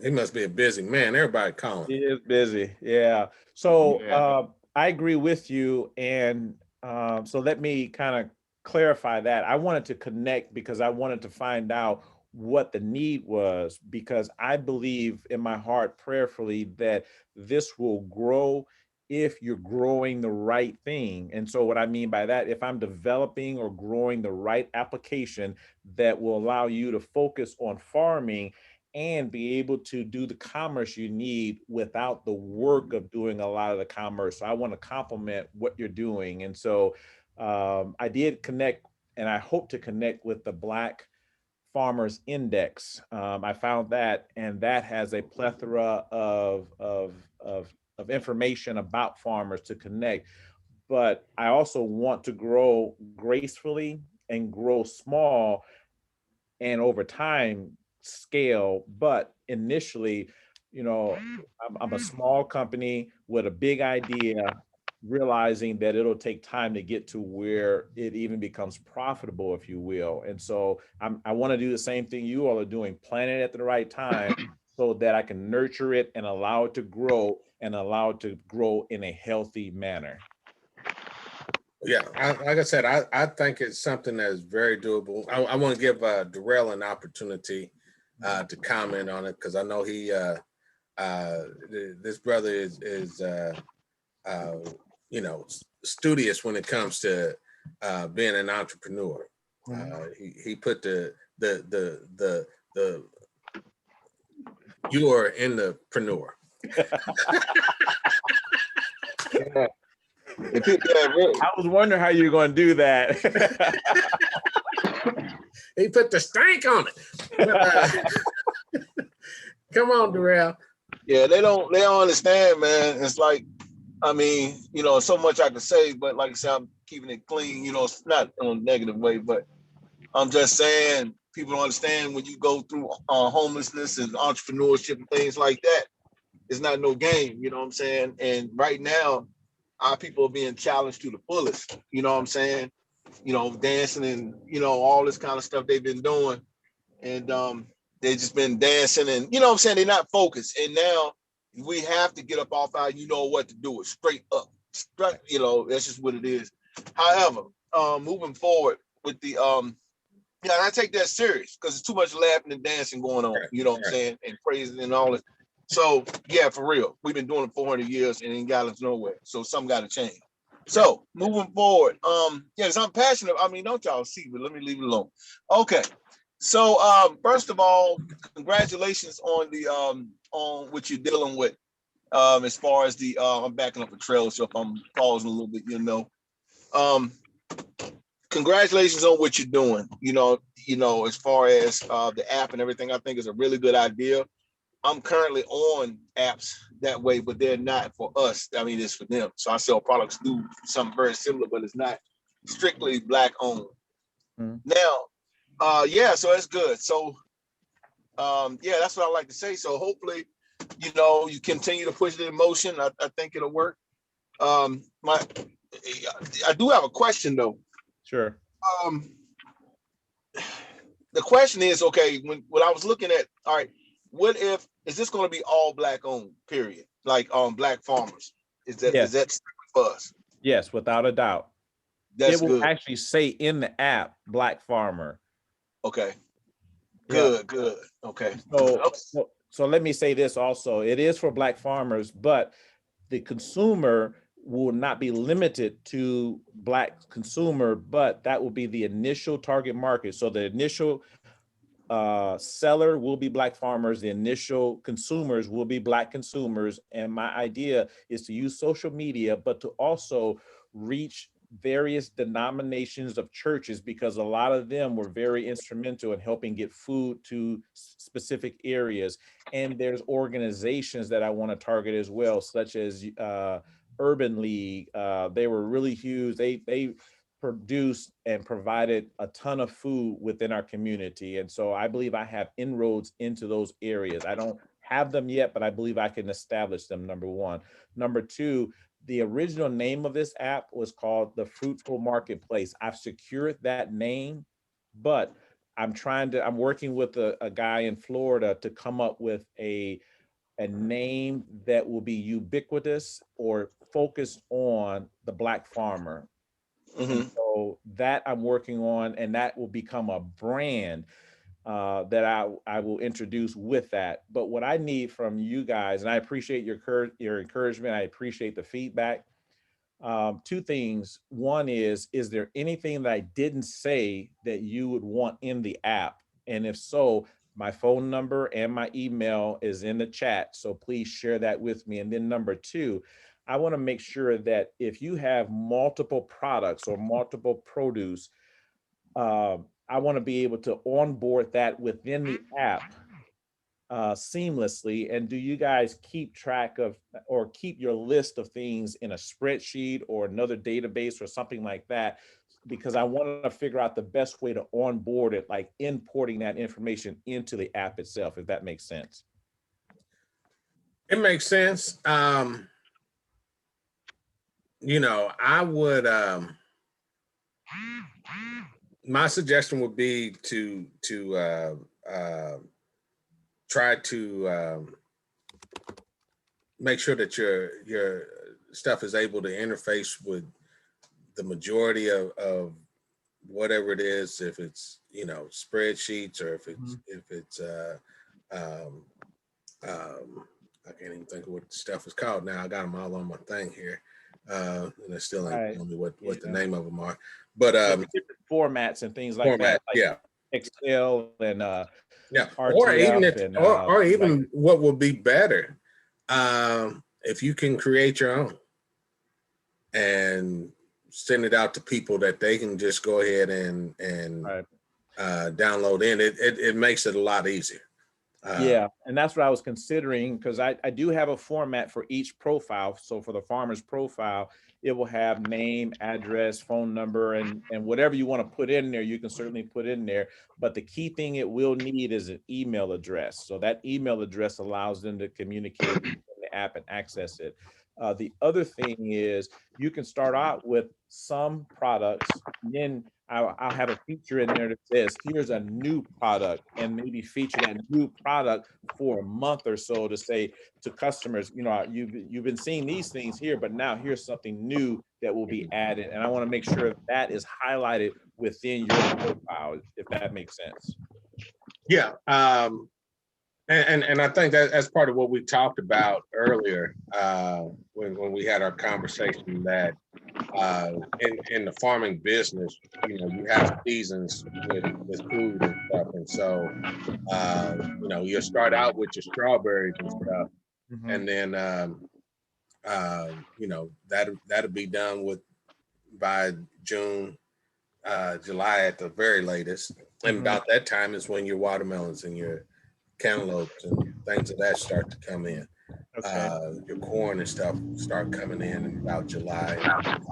He must be a busy man. Everybody calling. He is busy. Yeah. So I agree with you. And so let me kind of clarify that. I wanted to connect because I wanted to find out what the need was, because I believe in my heart prayerfully that this will grow if you're growing the right thing. And so what I mean by that, if I'm developing or growing the right application that will allow you to focus on farming and be able to do the commerce you need without the work of doing a lot of the commerce. So I want to complement what you're doing. And so I did connect, and I hope to connect with the Black Farmers Index. I found that, and that has a plethora of information about farmers to connect. But I also want to grow gracefully and grow small, and over time scale. But initially, I'm a small company with a big idea realizing that it'll take time to get to where it even becomes profitable, if you will. And so I want to do the same thing you all are doing, plan it at the right time so that I can nurture it and allow it to grow and allow it to grow in a healthy manner. Yeah, like I said, I think it's something that's very doable. I want to give Darrell an opportunity to comment on it, because I know he this brother is you know, studious when it comes to being an entrepreneur. He put the you are in the preneur. Yeah. And people, yeah, really. I was wondering how you're going to do that. He put the stank on it. Come on, Darrell. Yeah, they don't understand, man. It's like, I mean, you know, so much I could say, but like I said, I'm keeping it clean, you know, it's not in a negative way, but I'm just saying people don't understand when you go through homelessness and entrepreneurship and things like that. It's not no game, you know what I'm saying? And right now, our people are being challenged to the fullest, you know what I'm saying? You know, dancing and, you know, all this kind of stuff they've been doing. And they just been dancing and, you know what I'm saying? They're not focused. And now we have to get up off our, you know what to do it, straight up. Straight, you know, that's just what it is. However, moving forward with the, yeah, and I take that serious because there's too much laughing and dancing going on, you know what I'm saying? And praising and all this. So, yeah, for real, we've been doing it 400 years and ain't got us nowhere. So something got to change. So moving forward, yeah, because I'm passionate. I mean, don't y'all see, but let me leave it alone. Okay. So first of all, congratulations on the on what you're dealing with. As far as the I'm backing up a trail, so if I'm pausing a little bit, you know. Congratulations on what you're doing. You know, as far as the app and everything, I think is a really good idea. I'm currently on apps that way, but they're not for us. I mean, it's for them. So I sell products do something very similar, but it's not strictly Black owned. Now, yeah, so that's good. So yeah, that's what I like to say. So hopefully, you know, you continue to push it in motion. I think it'll work. I do have a question though. Sure. The question is, okay, when I was looking at, all right, what if, is this going to be all Black owned, period? Like Black farmers. Is that for us? Yes, without a doubt. That's it will good. actually say in the app, Black farmer. Okay. Yep. Good. Okay. So let me say this also. It is for Black farmers, but the consumer will not be limited to Black consumer, but that will be the initial target market. So the initial seller will be Black farmers, the initial consumers will be Black consumers. And my idea is to use social media, but to also reach various denominations of churches, because a lot of them were very instrumental in helping get food to specific areas. And there's organizations that I want to target as well, such as Urban League. They were really huge. They produced and provided a ton of food within our community. And so I believe I have inroads into those areas. I don't have them yet, but I believe I can establish them, number one. Number two, the original name of this app was called the Fruitful Marketplace. I've secured that name, but I'm working with a guy in Florida to come up with a name that will be ubiquitous or focused on the Black farmer. And so that I'm working on, and that will become a brand that I will introduce with that. But what I need from you guys, and I appreciate your encouragement, I appreciate the feedback. Two things. One is there anything that I didn't say that you would want in the app? And if so, my phone number and my email is in the chat. So please share that with me. And then number two, I want to make sure that if you have multiple products or multiple produce, I want to be able to onboard that within the app seamlessly. And do you guys keep track of or keep your list of things in a spreadsheet or another database or something like that? Because I want to figure out the best way to onboard it, like importing that information into the app itself, if that makes sense. It makes sense. you know, I would my suggestion would be to try to make sure that your stuff is able to interface with the majority of whatever it is, if it's, you know, spreadsheets, or if it's um, I can't even think of what the stuff is called now. I got them all on my thing here, and I still ain't Right. telling me what the Yeah. name of them are. But Different formats and things like format, that, like yeah, Excel and yeah, or even RTF if, and or even like, what would be better, if you can create your own and send it out to people that they can just go ahead and right. download in. It makes it a lot easier. Yeah, and that's what I was considering, because I do have a format for each profile. So for the farmer's profile, it will have name, address, phone number, and whatever you want to put in there, you can certainly put in there. But the key thing it will need is an email address. So that email address allows them to communicate in the app and access it. The other thing is you can start out with some products, then I'll have a feature in there that says, here's a new product, and maybe feature that new product for a month or so to say to customers, you know, you've been seeing these things here, but now here's something new that will be added. And I want to make sure that is highlighted within your profile, if that makes sense. Yeah. And I think that that's part of what we talked about earlier, when we had our conversation, that in the farming business, you know, you have seasons with food and stuff. And so, you know, you'll start out with your strawberries and stuff. And then, you know, that'll be done with by June, July at the very latest. And about that time is when your watermelons and your cantaloupes and things of that start to come in. Okay. Your corn and stuff start coming in about July,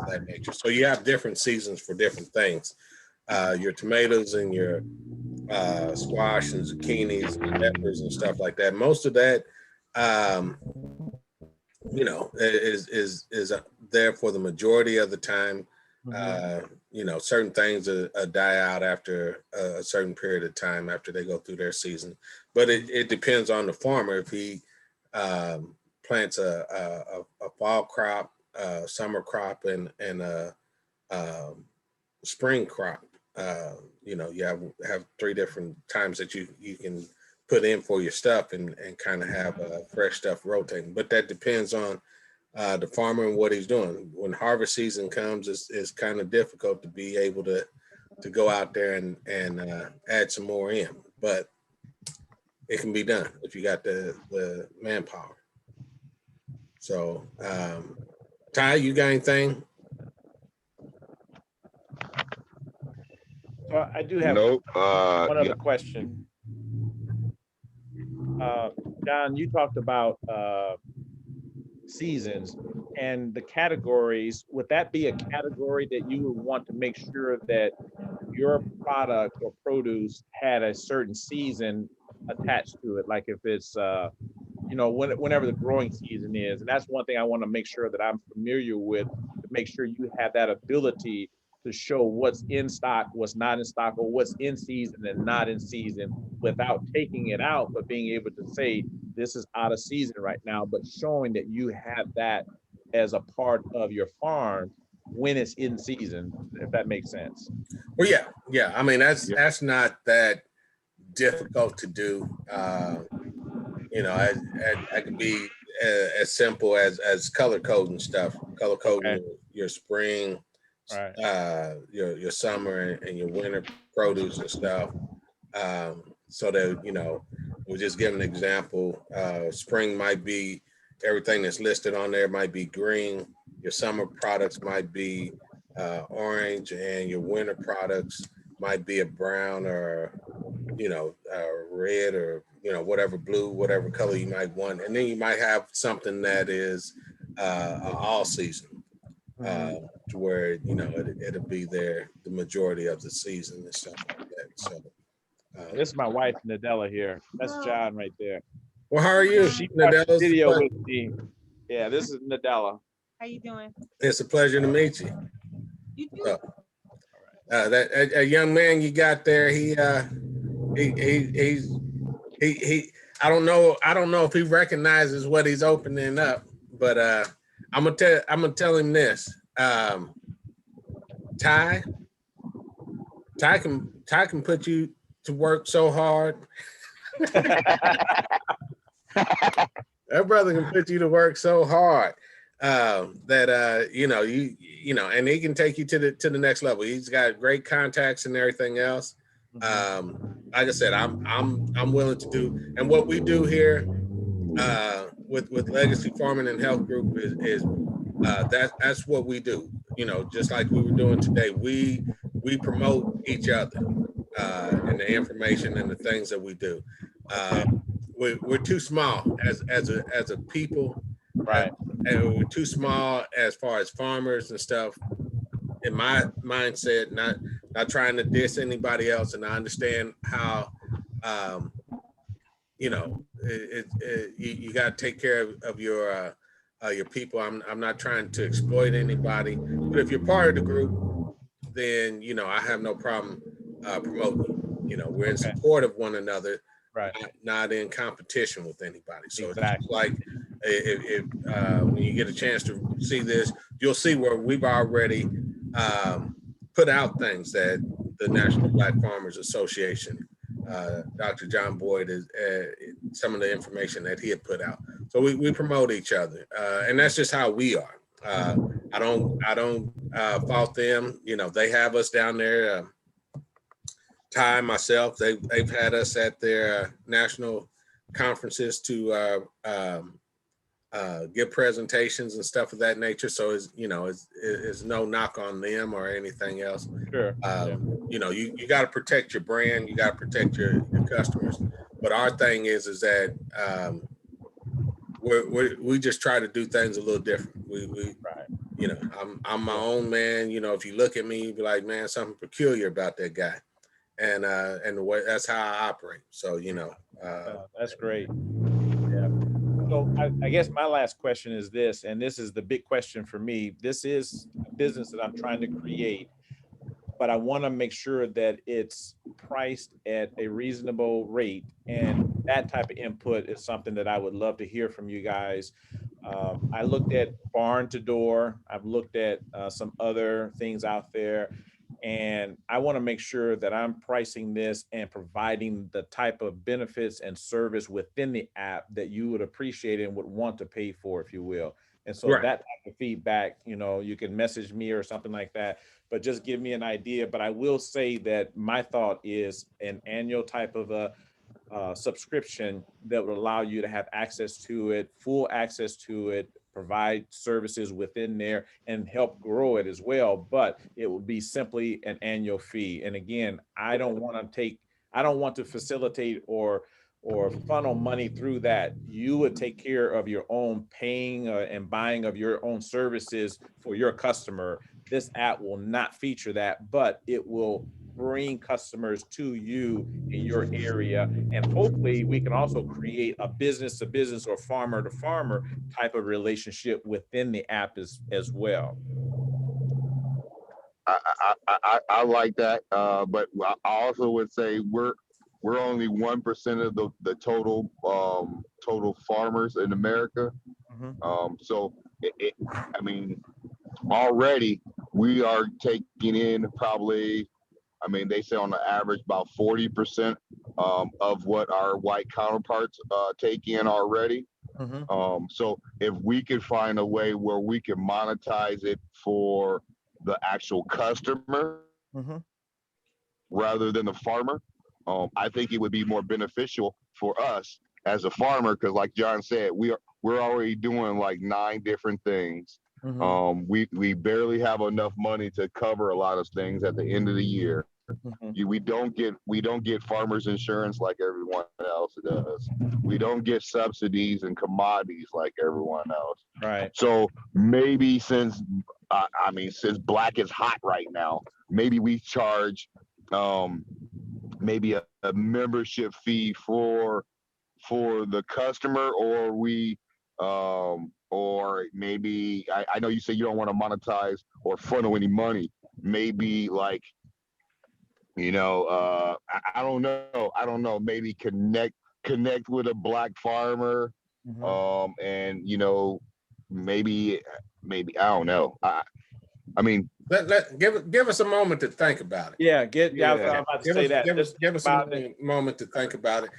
that nature. So you have different seasons for different things. Your tomatoes and your squash and zucchinis and peppers and stuff like that. Most of that, um, you know, is there for the majority of the time. You know, certain things die out after a certain period of time after they go through their season, but it depends on the farmer. If he plants a fall crop, summer crop, and a spring crop, you know, you have 3 different times that you can put in for your stuff and kind of have fresh stuff rotating. But that depends on the farmer and what he's doing. When harvest season comes, it's kind of difficult to be able to go out there and add some more in, but it can be done if you got the manpower. So, Ty, you got anything? So I do have Nope. one Yeah. other question. John, you talked about seasons and the categories. Would that be a category that you would want to make sure that your product or produce had a certain season attached to it? Like if it's you know, whenever the growing season is. And that's one thing I want to make sure that I'm familiar with, to make sure you have that ability to show what's in stock, what's not in stock, or what's in season and not in season, without taking it out, but being able to say this is out of season right now, but showing that you have that as a part of your farm when it's in season, if that makes sense. Well, yeah. I mean, that's not that difficult to do. You know, I could be as simple as color coding stuff, color coding Okay. your spring, Right. your summer and your winter produce and stuff. So that, you know, we'll just give an example. Spring might be everything that's listed on there might be green. Your summer products might be orange, and your winter products might be a brown, or, you know, red, or, you know, whatever blue, whatever color you might want. And then you might have something that is all season, to where, you know, it'll be there the majority of the season and stuff like that. So, This is my wife, Nadella, here. That's John right there. well, how are you, She watched the Nadella? video with me. Yeah, this is Nadella. How you doing? It's a pleasure to meet you. You too. So, that young man you got there, he I don't know if he recognizes what he's opening up, but I'm gonna tell him this. Ty can put you to work so hard. That brother can put you to work so hard that and he can take you to the next level. He's got great contacts and everything else. Like I said, I'm willing to do, and what we do here with Legacy Farming and Health Group is that's what we do. Just like we were doing today, we promote each other and the information and the things that we do. We're too small as a people, Right. and we're too small as far as farmers and stuff. In my mindset, not trying to diss anybody else, and I understand how you got to take care of your people. I'm not trying to exploit anybody, but if you're part of the group, then I have no problem promoting. We're in support of one another, Right. not in competition with anybody. So Exactly. it's just like if when you get a chance to see this, you'll see where we've already put out things that the National Black Farmers Association, Dr. John Boyd, is some of the information that he had put out. So we promote each other, and that's just how we are. I don't fault them. They have us down there. Ty, myself, they've had us at their national conferences to give presentations and stuff of that nature. So it's no knock on them or anything else. Sure. You got to protect your brand, you got to protect your customers. But our thing is that we just try to do things a little different. We I'm my own man. If you look at me, you be like, man, something peculiar about that guy. And the way that's how I operate. So That's great. Yeah. So I guess my last question is this, and this is the big question for me. This is a business that I'm trying to create, but I want to make sure that it's priced at a reasonable rate. And that type of input is something that I would love to hear from you guys. I looked at barn to door. I've looked at some other things out there. And I want to make sure that I'm pricing this and providing the type of benefits and service within the app that you would appreciate and would want to pay for, if you will. And so Right. that type of feedback, you can message me or something like that, but just give me an idea. But I will say that my thought is an annual type of a subscription that would allow you to have access to it, full access to it, provide services within there and help grow it as well. But it will be simply an annual fee. And again, I don't want to facilitate or funnel money through that. You would take care of your own paying and buying of your own services for your customer. This app will not feature that, but it will bring customers to you in your area. And hopefully we can also create a business to business or farmer to farmer type of relationship within the app as well. I like that, but I also would say we're only 1% of the total total farmers in America. So I mean, already we are taking in probably, they say on the average about 40% of what our white counterparts take in already. So if we could find a way where we can monetize it for the actual customer rather than the farmer, I think it would be more beneficial for us as a farmer, because like John said, we're already doing like 9 different things. We barely have enough money to cover a lot of things at the end of the year. We don't get farmers insurance like everyone else does. We don't get subsidies and commodities like everyone else. Right. So maybe since black is hot right now, maybe we charge maybe a membership fee for the customer, or or maybe I know you say you don't want to monetize or funnel any money. Maybe like, I don't know. I don't know. Maybe connect with a black farmer, and maybe I don't know. I mean, Give us a moment to think about it. Yeah, I was about to say that. Give us a moment to think about it.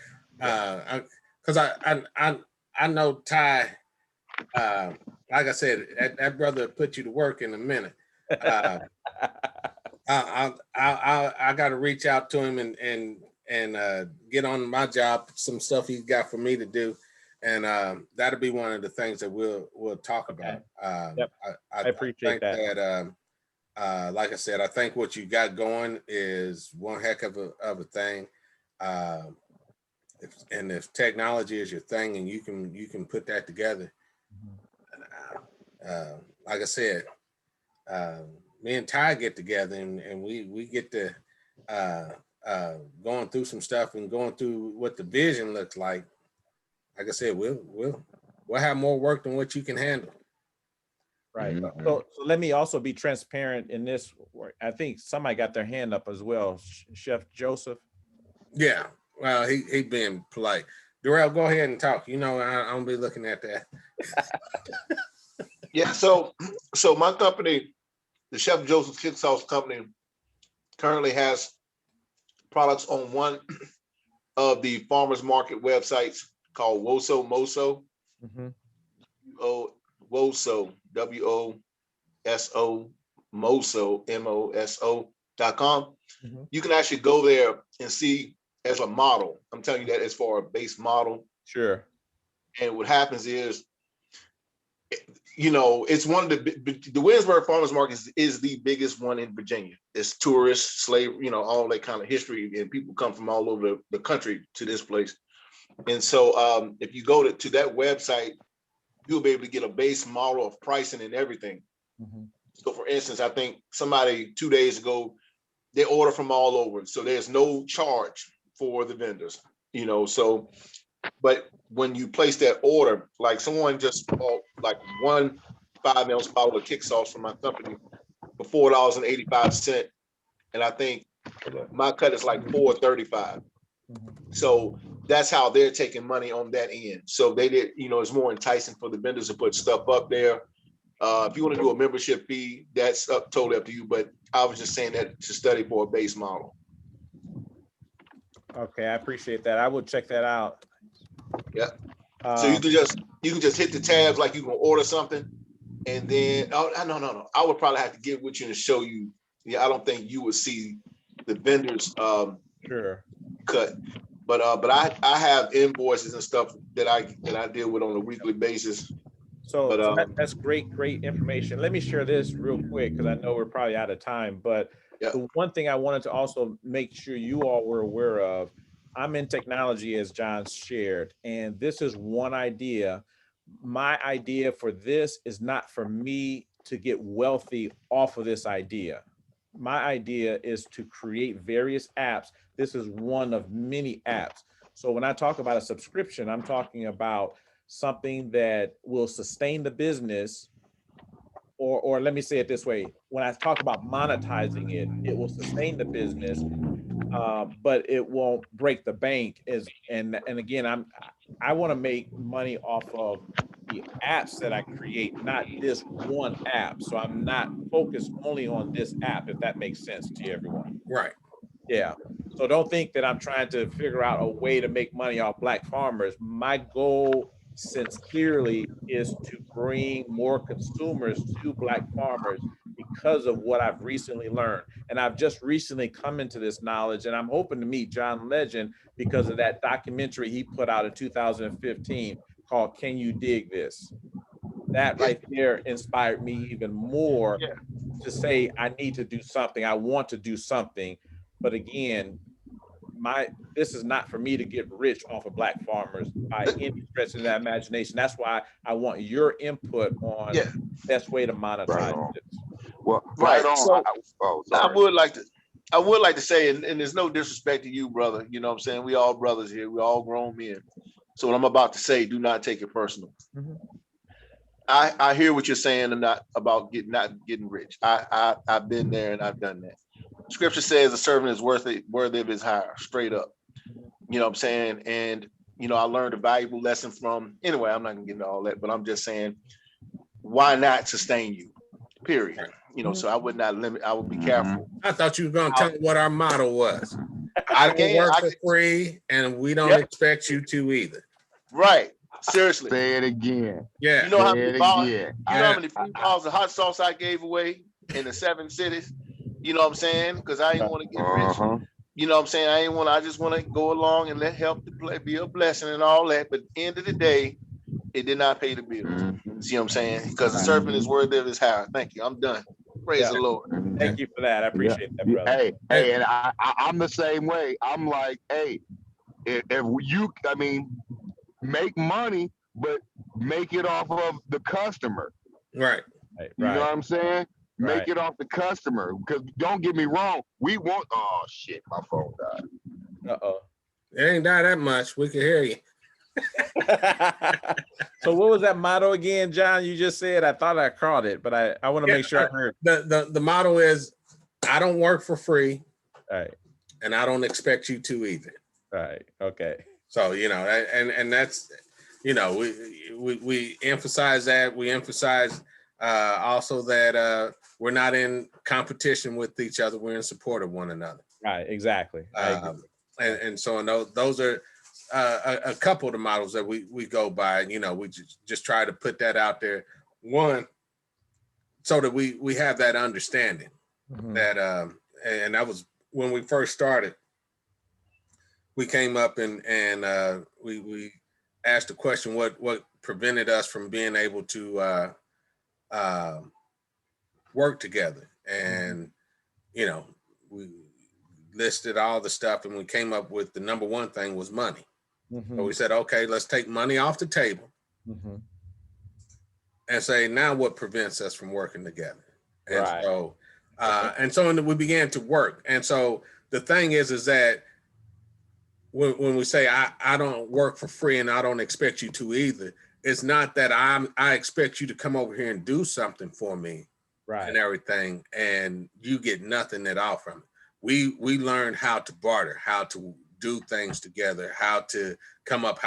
Because I know Ty. Like I said, that brother put you to work in a minute. I got to reach out to him and get on my job. Some stuff he's got for me to do, and that'll be one of the things that we'll talk about. Yep. I appreciate that. Like I said, I think what you got going is one heck of a thing. If technology is your thing and you can put that together, like I said, me and Ty get together and we get to going through some stuff and going through what the vision looks like. Like I said, we'll have more work than what you can handle. Right. So let me also be transparent in this. I think somebody got their hand up as well. Chef Joseph. Yeah. Well, he being polite. Darrell, go ahead and talk. I don't be looking at that. Yeah. So my company, the Chef Joseph Kick Sauce Company, currently has products on one of the farmers market websites called Woso Moso. Woso, WOSO, Moso, MOSO.com. You can actually go there and see as a model. I'm telling you that as for a base model. Sure. And what happens is, it's one of the Williamsburg Farmers Market is the biggest one in Virginia. It's tourists, slave, all that kind of history, and people come from all over the country to this place. And so if you go to that website, you'll be able to get a base model of pricing and everything. So for instance, I think somebody 2 days ago, they order from all over. So there's no charge for the vendors, so, but when you place that order, like someone just bought like 1 5-ounce bottle of kick sauce from my company for $4.85. And I think my cut is like $4.35. So that's how they're taking money on that end. So they did, it's more enticing for the vendors to put stuff up there. If you want to do a membership fee, that's totally up to you. But I was just saying that to study for a base model. Okay, I appreciate that. I will check that out. Yeah. So you can just hit the tabs like you can order something, and then no. I would probably have to get with you and show you. Yeah, I don't think you would see the vendors sure cut. But I have invoices and stuff that I deal with on a weekly basis. So that's great information. Let me share this real quick because I know we're probably out of time. But the one thing I wanted to also make sure you all were aware of, I'm in technology as John shared, and this is one idea. My idea for this is not for me to get wealthy off of this idea. My idea is to create various apps. This is one of many apps. So when I talk about a subscription, I'm talking about something that will sustain the business, or let me say it this way. When I talk about monetizing it, it will sustain the business, but it won't break the bank. And again, I want to make money off of the apps that I create, not this one app. So I'm not focused only on this app, if that makes sense to everyone. Right. Yeah. So don't think that I'm trying to figure out a way to make money off Black farmers. My goal sincerely is to bring more consumers to Black farmers because of what I've recently learned. And I've just recently come into this knowledge, and I'm hoping to meet John Legend because of that documentary he put out in 2015 called Can You Dig This? That right there inspired me even more to say, I need to do something. I want to do something. But again, this is not for me to get rich off of Black farmers by any stretch of that imagination. That's why I want your input on the best way to monetize this. Well, So I would like to say, and there's no disrespect to you, brother. You know what I'm saying? We all brothers here. We all grown men. So what I'm about to say, do not take it personal. I hear what you're saying and not about not getting rich. I've been there and I've done that. Scripture says a servant is worthy of his hire, straight up. You know what I'm saying? And I learned a valuable lesson from, anyway, I'm not gonna get into all that, but I'm just saying, why not sustain you? Period. So I would not limit, I would be careful. I thought you were gonna tell me what our motto was. I don't can't- work I for can- free, and we don't Yep. expect you to either. Right. Seriously. Say it again. Yeah. You know how Say many it bottles, again. you know how many free bottles of hot sauce I gave away in the 7 cities? You know what I'm saying? Because I didn't want to get rich. You know what I'm saying? I just want to go along and let help to play, be a blessing and all that. But at the end of the day, it did not pay the bills. See what I'm saying? Because the servant is worthy of his hire. Thank you. I'm done. Praise the Lord. Thank you for that. I appreciate that, brother. Hey, and I'm the same way. I'm like, hey, if you, I mean, make money, but make it off of the customer. Right. You know what I'm saying? Make Right. it off the customer. Because don't get me wrong, we want. Oh shit, my phone died. Uh-oh. It ain't die that much. We can hear you. So what was that motto again, John? You just said. I thought I caught it, but I want to make sure I heard. The motto is, I don't work for free, All right. and I don't expect you to either. All right. Okay. So and that's we emphasize that. We emphasize also that we're not in competition with each other. We're in support of one another. Right. Exactly. I agree. And so those are a couple of the models that we go by. We just try to put that out there. One, so that we have that understanding that and that was when we first started. We came up and we asked the question, what prevented us from being able to work together? And we listed all the stuff, and we came up with the number one thing was money. So we said, okay, let's take money off the table and say, now what prevents us from working together? And Right. so we began to work. And so the thing is that when we say I don't work for free and I don't expect you to either, it's not that I expect you to come over here and do something for me, right, and everything, and you get nothing at all from it. We learned how to barter, how to do things together, how to come up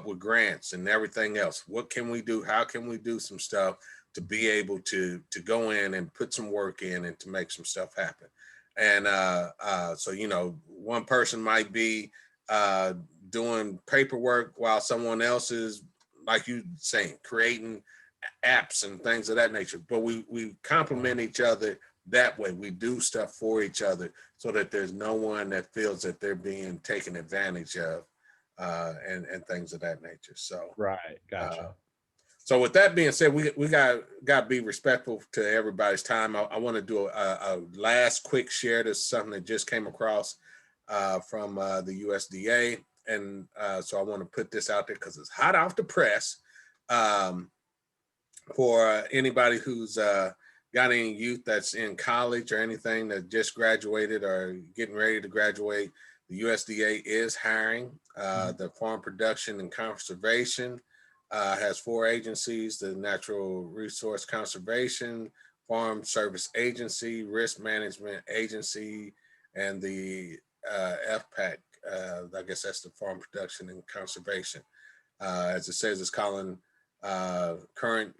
with grants and everything else. What can we do? How can we do some stuff to be able to go in and put some work in and to make some stuff happen? And so one person might be doing paperwork while someone else is, like you saying, creating apps and things of that nature. But we complement each other that way. We do stuff for each other so that there's no one that feels that they're being taken advantage of and things of that nature. So right, gotcha. So with that being said, we got to be respectful to everybody's time. I want to do a last quick share. This is something that just came across from the USDA. And so I want to put this out there because it's hot off the press for anybody who's got any youth that's in college or anything that just graduated or getting ready to graduate. The USDA is hiring. The Farm Production and Conservation has 4 agencies: the Natural Resource Conservation, Farm Service Agency, Risk Management Agency, and the FPAC. I guess that's the Farm Production and Conservation. As it says, it's calling current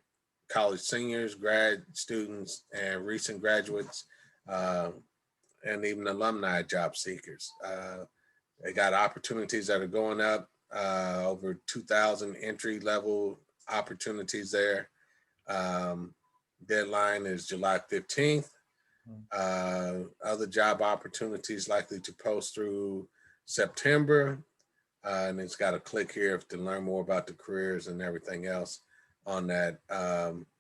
college seniors, grad students, and recent graduates, and even alumni job seekers. They got opportunities that are going up, over 2,000 entry level opportunities there. Deadline is July 15th. Other job opportunities likely to post through September. And it's got a click here to learn more about the careers and everything else on that.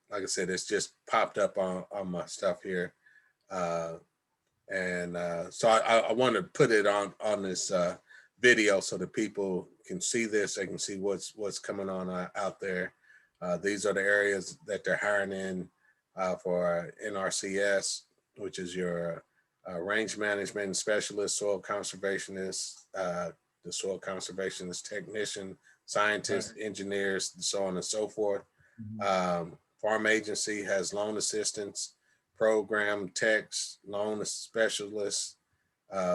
Like I said, it's just popped up on my stuff here. So I want to put it on this video so that people can see this. They can see what's coming on out there. These are the areas that they're hiring in for NRCS, which is your range management specialist, soil conservationist, the soil conservationist technician, scientists, engineers, so on and so forth. Farm agency has loan assistance program, techs, loan specialists,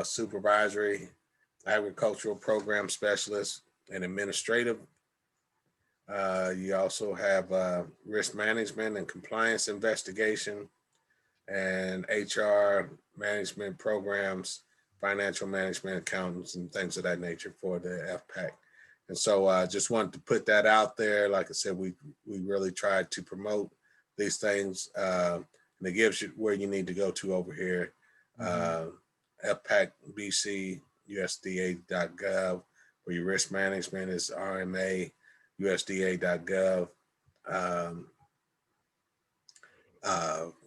supervisory, agricultural program specialists, and administrative. You also have risk management and compliance investigation, and HR management programs, financial management, accountants, and things of that nature for the FPAC. And so I just wanted to put that out there. Like I said, we really tried to promote these things, and it gives you where you need to go to over here. FPAC BC USDA.gov. For your risk management is RMA USDA.gov.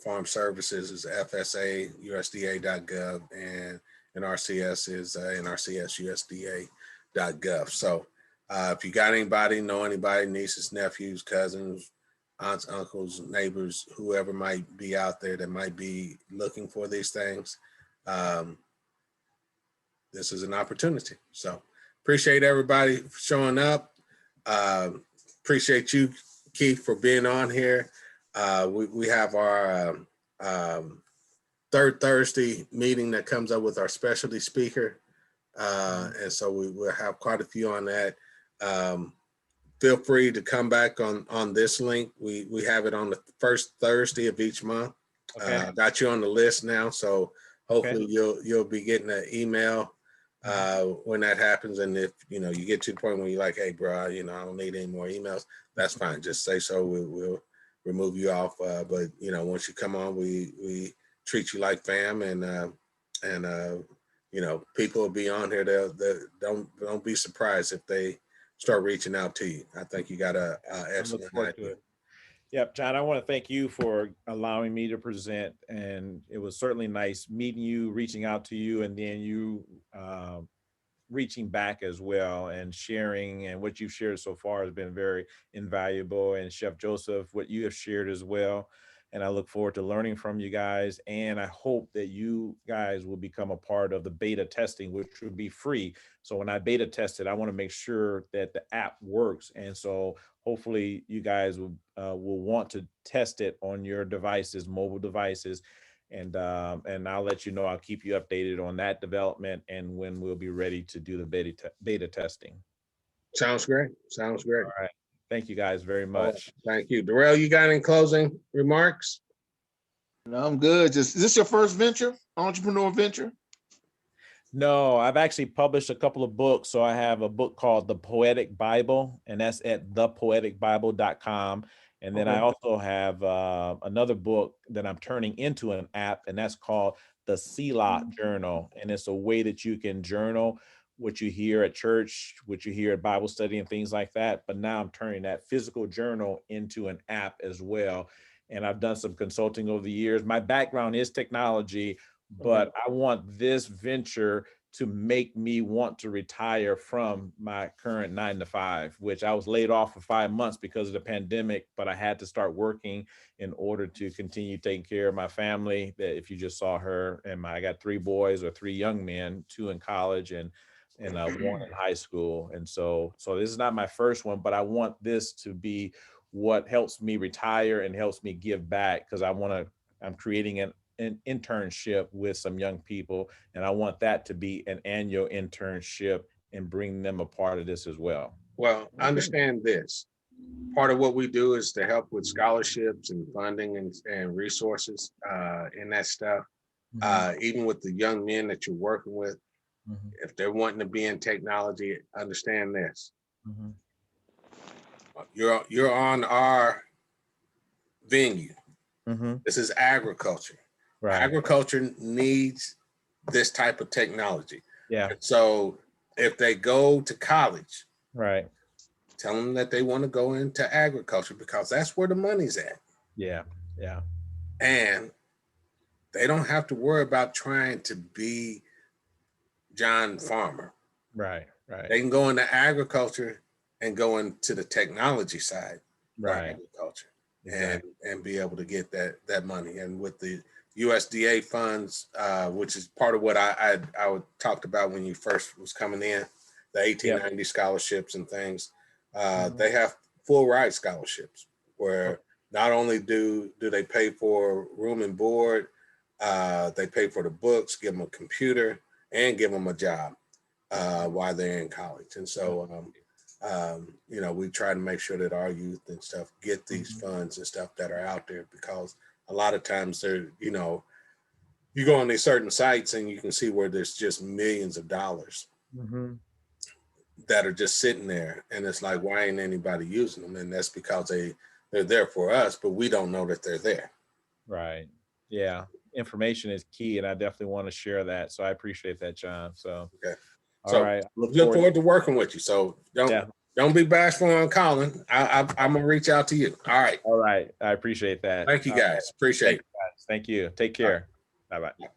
Farm services is FSA USDA.gov, and NRCS is NRCS USDA.gov. So if you got anybody, know anybody, nieces, nephews, cousins, aunts, uncles, neighbors, whoever might be out there that might be looking for these things, this is an opportunity. So appreciate everybody for showing up. Appreciate you, Keith, for being on here. We have our third Thursday meeting that comes up with our specialty speaker. And so we will have quite a few on that. Feel free to come back on this link. We have it on the first Thursday of each month. Okay. Got you on the list now. So hopefully you'll be getting an email when that happens. And if you get to the point where you're like, hey bro, I don't need any more emails, that's fine. Just say so. We'll remove you off. But once you come on, we treat you like fam, and people will be on here. They don't be surprised if they start reaching out to you. I think you got a excellent idea. Yep, John, I want to thank you for allowing me to present, and it was certainly nice meeting you, reaching out to you, and then you reaching back as well and sharing. And what you've shared so far has been very invaluable. And Chef Joseph, what you have shared as well. And I look forward to learning from you guys. And I hope that you guys will become a part of the beta testing, which will be free. So when I beta test it, I want to make sure that the app works. And so hopefully you guys will want to test it on your devices, mobile devices. And I'll let you know, I'll keep you updated on that development and when we'll be ready to do the beta testing. Sounds great. Sounds great. All right. Thank you guys very much. Thank you. Darrell, you got any closing remarks? No, I'm good. Is this your first venture, entrepreneur venture? No, I've actually published a couple of books. So I have a book called The Poetic Bible, and that's at thepoeticbible.com. And then I also have another book that I'm turning into an app, and that's called the Selah Journal. And it's a way that you can journal what you hear at church, what you hear at Bible study and things like that. But now I'm turning that physical journal into an app as well. And I've done some consulting over the years. My background is technology, but I want this venture to make me want to retire from my current 9-to-5, which I was laid off for 5 months because of the pandemic, but I had to start working in order to continue taking care of my family. That if you just saw her, and I got 3 boys, or 3 young men, 2 in college and 1 in high school. And so this is not my first one, but I want this to be what helps me retire and helps me give back, because I'm creating an internship with some young people, and I want that to be an annual internship and bring them a part of this as well. Well, understand this. Part of what we do is to help with scholarships and funding and resources in that stuff. Even with the young men that you're working with, if they're wanting to be in technology, understand this. You're on our venue. This is agriculture. Right. Agriculture needs this type of technology. Yeah. So if they go to college, right, tell them that they want to go into agriculture, because that's where the money's at. Yeah. Yeah. And they don't have to worry about trying to be John Farmer. Right. Right. They can go into agriculture and go into the technology side. Right. Of agriculture. Exactly. And be able to get that money. And with the USDA funds, which is part of what I talked about when you first was coming in, the 1890 scholarships and things, they have full ride scholarships where not only do they pay for room and board, they pay for the books, give them a computer, and give them a job while they're in college. And so, you know, we try to make sure that our youth and stuff get these funds and stuff that are out there, because a lot of times they're, you know, you go on these certain sites and you can see where there's just millions of dollars that are just sitting there, and it's like, why ain't anybody using them? And that's because they're there for us, but we don't know that they're there. Right. Yeah. Information is key, and I definitely want to share that. So I appreciate that, John. So, Okay. all So right. look forward to working with you. So don't be bashful on calling. I'm gonna reach out to you. All right. All right. I appreciate that. Thank you, guys. Appreciate it. Thank you. Take care. Bye-bye.